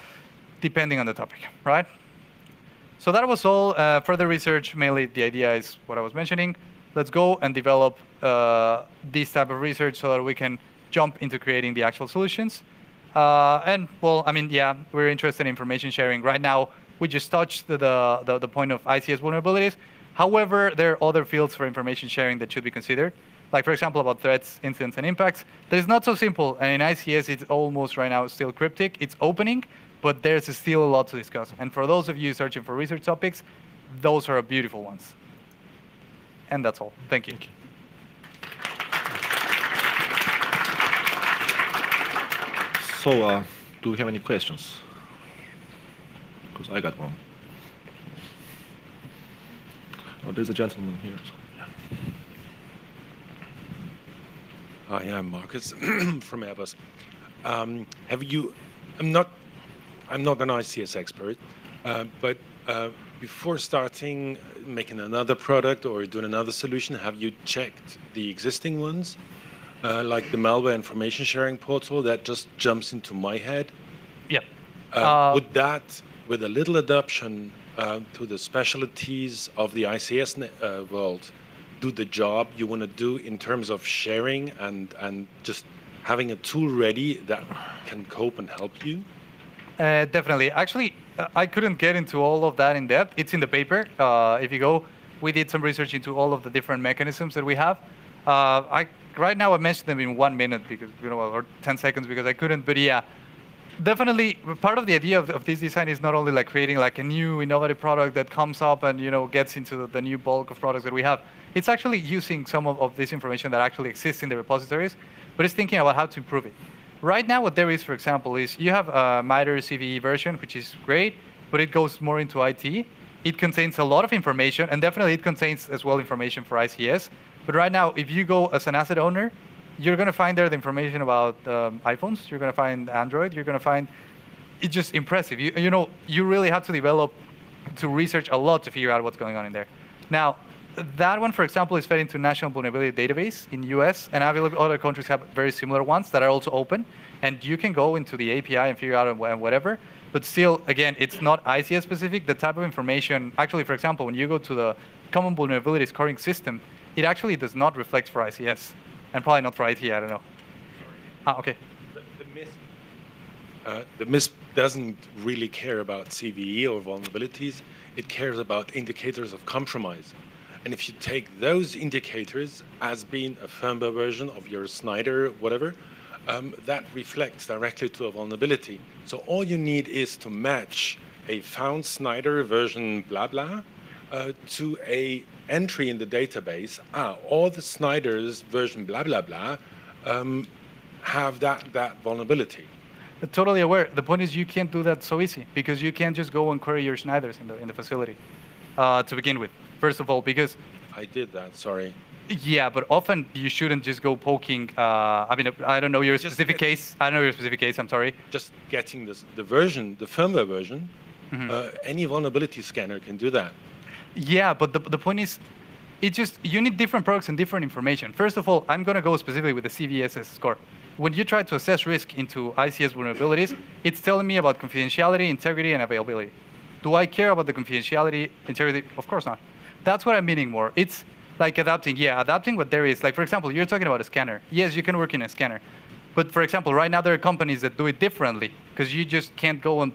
depending on the topic, right? So that was all. Further research, mainly the idea is what I was mentioning. Let's go and develop this type of research so that we can jump into creating the actual solutions. And well, I mean, yeah, we're interested in information sharing. Right now, we just touched the point of ICS vulnerabilities. However, there are other fields for information sharing that should be considered. Like, for example, about threats, incidents, and impacts. That is not so simple. And in ICS, it's almost right now still cryptic. It's opening, but there's still a lot to discuss. And for those of you searching for research topics, those are beautiful ones. And that's all. Thank you. So, do we have any questions? Because I got one. Oh, there's a gentleman here. Yeah. Hi, I'm Marcus from Airbus. Have you? I'm not an ICS expert, but before starting making another product or doing another solution, have you checked the existing ones, like the malware information sharing portal that just jumps into my head? Yeah. Would that, with a little adoption to the specialties of the ICS world, do the job you want to do in terms of sharing and just having a tool ready that can cope and help you? Definitely. Actually, I couldn't get into all of that in depth. It's in the paper. If you go, we did some research into all of the different mechanisms that we have. Right now, I mentioned them in 1 minute because, or 10 seconds because I couldn't. But yeah, definitely part of the idea of this design is not only like creating like a new innovative product that comes up and gets into the new bulk of products that we have. It's actually using some of this information that actually exists in the repositories, but it's thinking about how to improve it. Right now, what there is, for example, is you have a MITRE CVE version, which is great, but it goes more into IT. It contains a lot of information, and definitely it contains as well information for ICS. But right now, if you go as an asset owner, you're going to find there the information about iPhones. You're going to find Android. You're going to find it's just impressive. You really have to develop, to research a lot to figure out what's going on in there. Now, that one, for example, is fed into National Vulnerability Database in US, and I believe other countries have very similar ones that are also open. And you can go into the API and figure out whatever. But still, again, it's not ICS specific. The type of information, actually, for example, when you go to the Common Vulnerability Scoring System, it actually does not reflect for ICS, and probably not for IT. I don't know. Okay. The MISP doesn't really care about CVE or vulnerabilities. It cares about indicators of compromise. And if you take those indicators as being a firmware version of your Snyder, whatever, that reflects directly to a vulnerability. So all you need is to match a found Snyder version blah blah to a entry in the database. All the Snyders version blah blah blah have that vulnerability. Totally aware. The point is you can't do that so easy because you can't just go and query your Snyders in the facility to begin with. First of all, because I did that. Sorry. Yeah, but often you shouldn't just go poking. I mean, I don't know your specific case. I don't know your specific case. I'm sorry. Just getting the version, the firmware version, Any vulnerability scanner can do that. Yeah, but the point is, it's just, you need different products and different information. First of all, I'm going to go specifically with the CVSS score. When you try to assess risk into ICS vulnerabilities, it's telling me about confidentiality, integrity, and availability. Do I care about the confidentiality, integrity? Of course not. That's what I'm meaning more. It's like adapting. Yeah, adapting what there is. Like, for example, you're talking about a scanner. Yes, you can work in a scanner. But for example, right now there are companies that do it differently because you just can't go and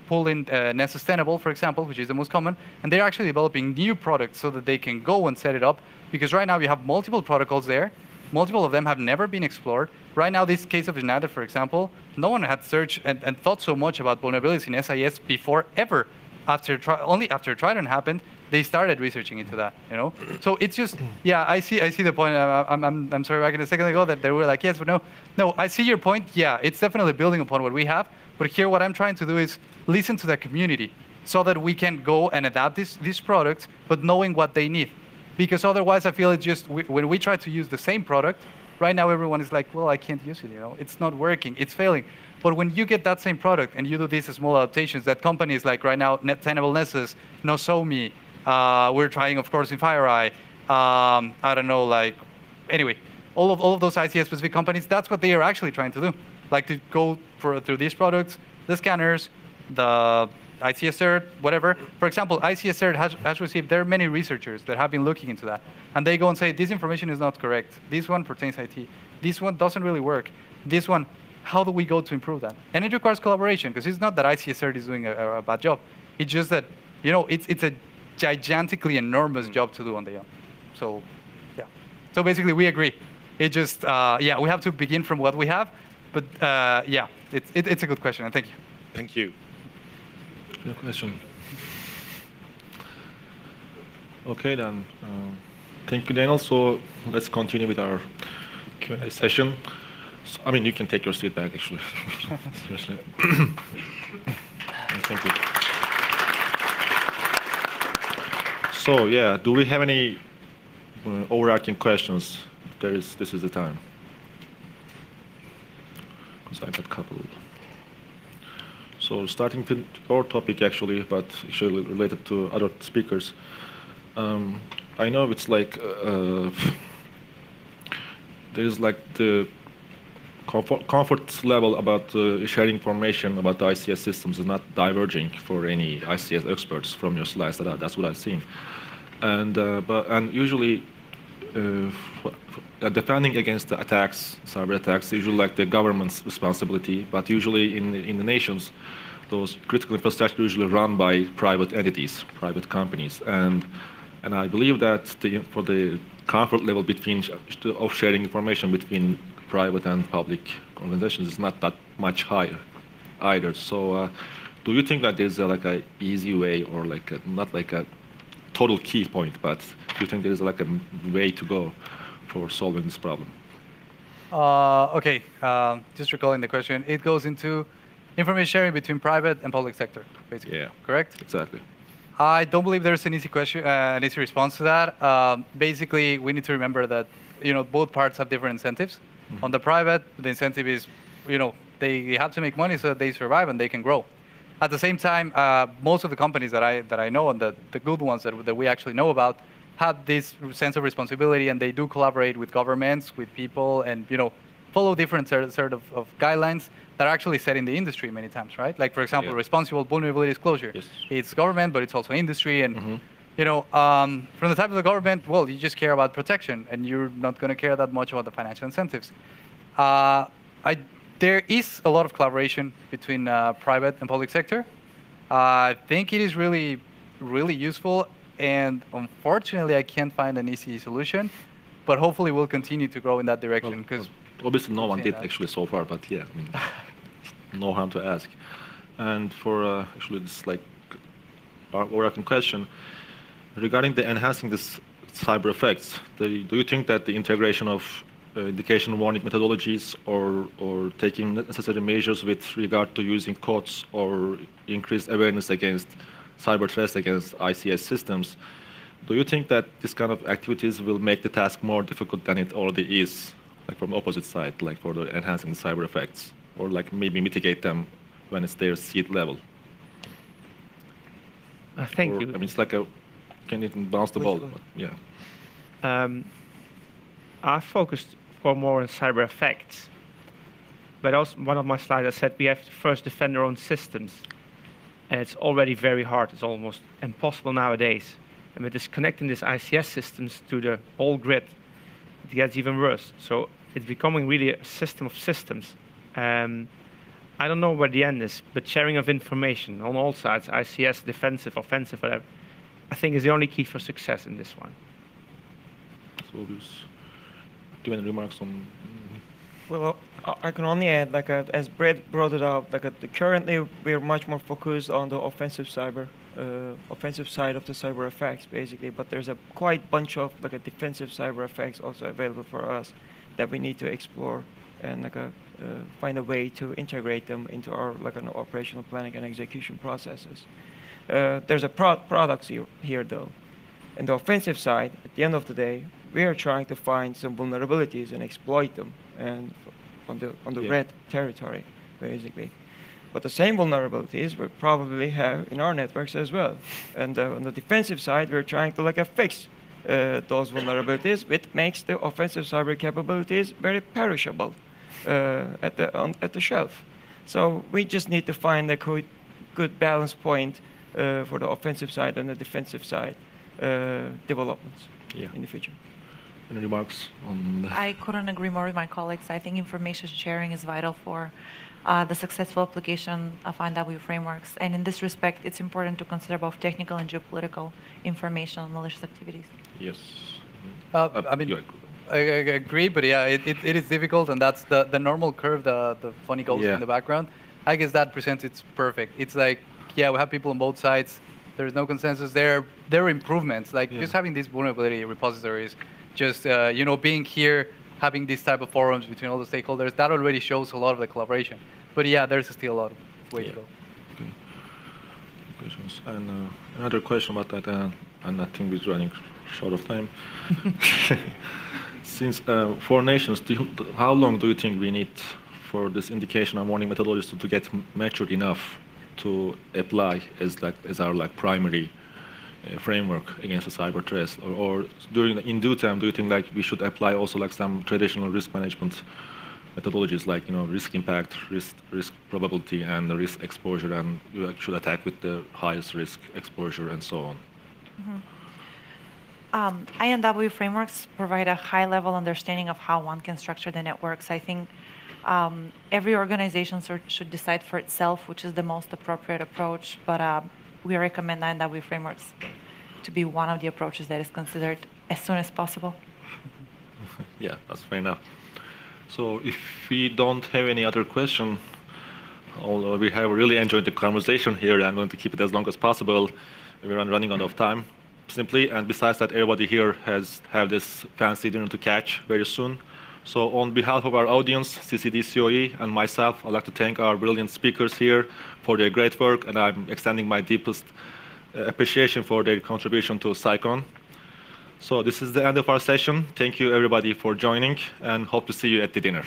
pull in Sustainable, for example, which is the most common, and they're actually developing new products so that they can go and set it up, because right now you have multiple protocols there. Multiple of them have never been explored. Right now, this case of United, for example, no one had searched and thought so much about vulnerabilities in SIS before ever. Only after Trident happened, they started researching into that. So it's just, yeah, I see the point. I'm sorry, back in a second ago that they were like, yes, but no. No, I see your point. Yeah, it's definitely building upon what we have. But here, what I'm trying to do is listen to the community so that we can go and adapt these products, but knowing what they need. Because otherwise, I feel it's just, when we try to use the same product, right now everyone is like, well, I can't use it, it's not working, it's failing. But when you get that same product and you do these small adaptations that companies like right now, Tenable Nessus, Nozomi, we're trying, of course, in FireEye, I don't know, like, anyway, all of those ICS-specific companies, that's what they are actually trying to do. Like to go through these products, the scanners, the ICS-CERT, whatever. For example, ICS-CERT has received, there are many researchers that have been looking into that. And they go and say, this information is not correct. This one pertains IT. This one doesn't really work. This one, how do we go to improve that? And it requires collaboration, because it's not that ICS-CERT is doing a bad job. It's just that, it's a gigantically enormous job to do on their own. So, yeah. So basically, we agree. It just, yeah, we have to begin from what we have. But yeah, it's a good question, and thank you. Thank you. Good question. Okay, then. Thank you, Daniel. So let's continue with our Q&A session. So, I mean, you can take your seat back, actually. Seriously. Thank you. So, yeah, do we have any overarching questions? This is the time. Because I've got a couple. So starting to our topic, actually, but actually related to other speakers. I know it's like there's like the comfort level about sharing information about the ICS systems is not diverging for any ICS experts from your slides. That's what I've seen. And usually defending against the attacks, cyber attacks, usually like the government's responsibility, but usually in the nations, those critical infrastructure usually run by private entities, private companies, and I believe that for the comfort level of sharing information between private and public organizations is not that much higher either. So, do you think that there's like a easy way, or like not like a total key point, but do you think there's like a way to go for solving this problem? Okay, just recalling the question, it goes into information sharing between private and public sector, basically. Yeah. Correct? Exactly. I don't believe there's an easy question, an easy response to that. Basically, we need to remember that both parts have different incentives. Mm-hmm. On the private, the incentive is, they have to make money so that they survive and they can grow. At the same time, most of the companies that I know, and the good ones that we actually know about, have this sense of responsibility, and they do collaborate with governments, with people, and follow different sort of guidelines that are actually set in the industry many times, right? Like, for example, responsible vulnerability disclosure. Yes. It's government, but it's also industry, and from the type of the government, well, you just care about protection, and you're not going to care that much about the financial incentives. There is a lot of collaboration between private and public sector. I think it is really, really useful. And unfortunately, I can't find an easy solution, but hopefully we'll continue to grow in that direction. Because obviously no one did actually so far, but yeah, I mean, no harm to ask. And for actually this like overarching question regarding the enhancing this cyber effects, do you think that the integration of indication warning methodologies or taking necessary measures with regard to using codes or increased awareness against cyber threats against ICS systems, do you think that this kind of activities will make the task more difficult than it already is, like from the opposite side, like for the enhancing the cyber effects, or like maybe mitigate them when it's their seed level? Thank you. I mean, it's like a, can even bounce the ball, but yeah. I focused more on cyber effects. But also, one of my slides I said we have to first defend our own systems. And it's already very hard. It's almost impossible nowadays. And with this connecting these ICS systems to the whole grid, it gets even worse. So it's becoming really a system of systems. I don't know where the end is, but sharing of information on all sides, ICS, defensive, offensive, whatever, I think is the only key for success in this one. So, do you have any remarks on? Well, I can only add, like as Brett brought it up, like currently we're much more focused on the offensive side of the cyber effects, basically. But there's a quite bunch of like a defensive cyber effects also available for us that we need to explore and like find a way to integrate them into our like an operational planning and execution processes. There's a products here though. In the offensive side, at the end of the day, we are trying to find some vulnerabilities and exploit them, and on the red territory, basically. But the same vulnerabilities we probably have in our networks as well. And on the defensive side, we're trying to like fix those vulnerabilities, which makes the offensive cyber capabilities very perishable at the shelf. So we just need to find a good balance point for the offensive side and the defensive side developments in the future. Any remarks on that? I couldn't agree more with my colleagues. I think information sharing is vital for the successful application of UNW frameworks. And in this respect, it's important to consider both technical and geopolitical information on malicious activities. Yes. I mean, I agree, but yeah, it is difficult, and that's the normal curve, the funny ghost in the background. I guess that presents it's perfect. It's like, yeah, we have people on both sides. There's no consensus there. There are improvements, like just having these vulnerability repositories, just you know, being here, having these type of forums between all the stakeholders, that already shows a lot of the collaboration. But yeah, there's still a lot of way to go. Okay. Questions. And another question about that, and I think we're running short of time. Since 4 nations, how long do you think we need for this indication and warning methodologies to get matured enough to apply as our primary framework against the cyber threats, or in due time, do you think we should apply also some traditional risk management methodologies like risk impact, risk probability, and the risk exposure, and you should attack with the highest risk exposure and so on? INW frameworks provide a high-level understanding of how one can structure the networks. I think every organization should decide for itself which is the most appropriate approach, but we recommend INW frameworks to be one of the approaches that is considered as soon as possible. Yeah, that's fair enough. So if we don't have any other question, although we have really enjoyed the conversation here, I'm going to keep it as long as possible. We're running out of time, simply. And besides that, everybody here have this fancy dinner to catch very soon. So on behalf of our audience, CCD COE, and myself, I'd like to thank our brilliant speakers here for their great work, and I'm extending my deepest appreciation for their contribution to CyCon. So this is the end of our session. Thank you, everybody, for joining, and hope to see you at the dinner.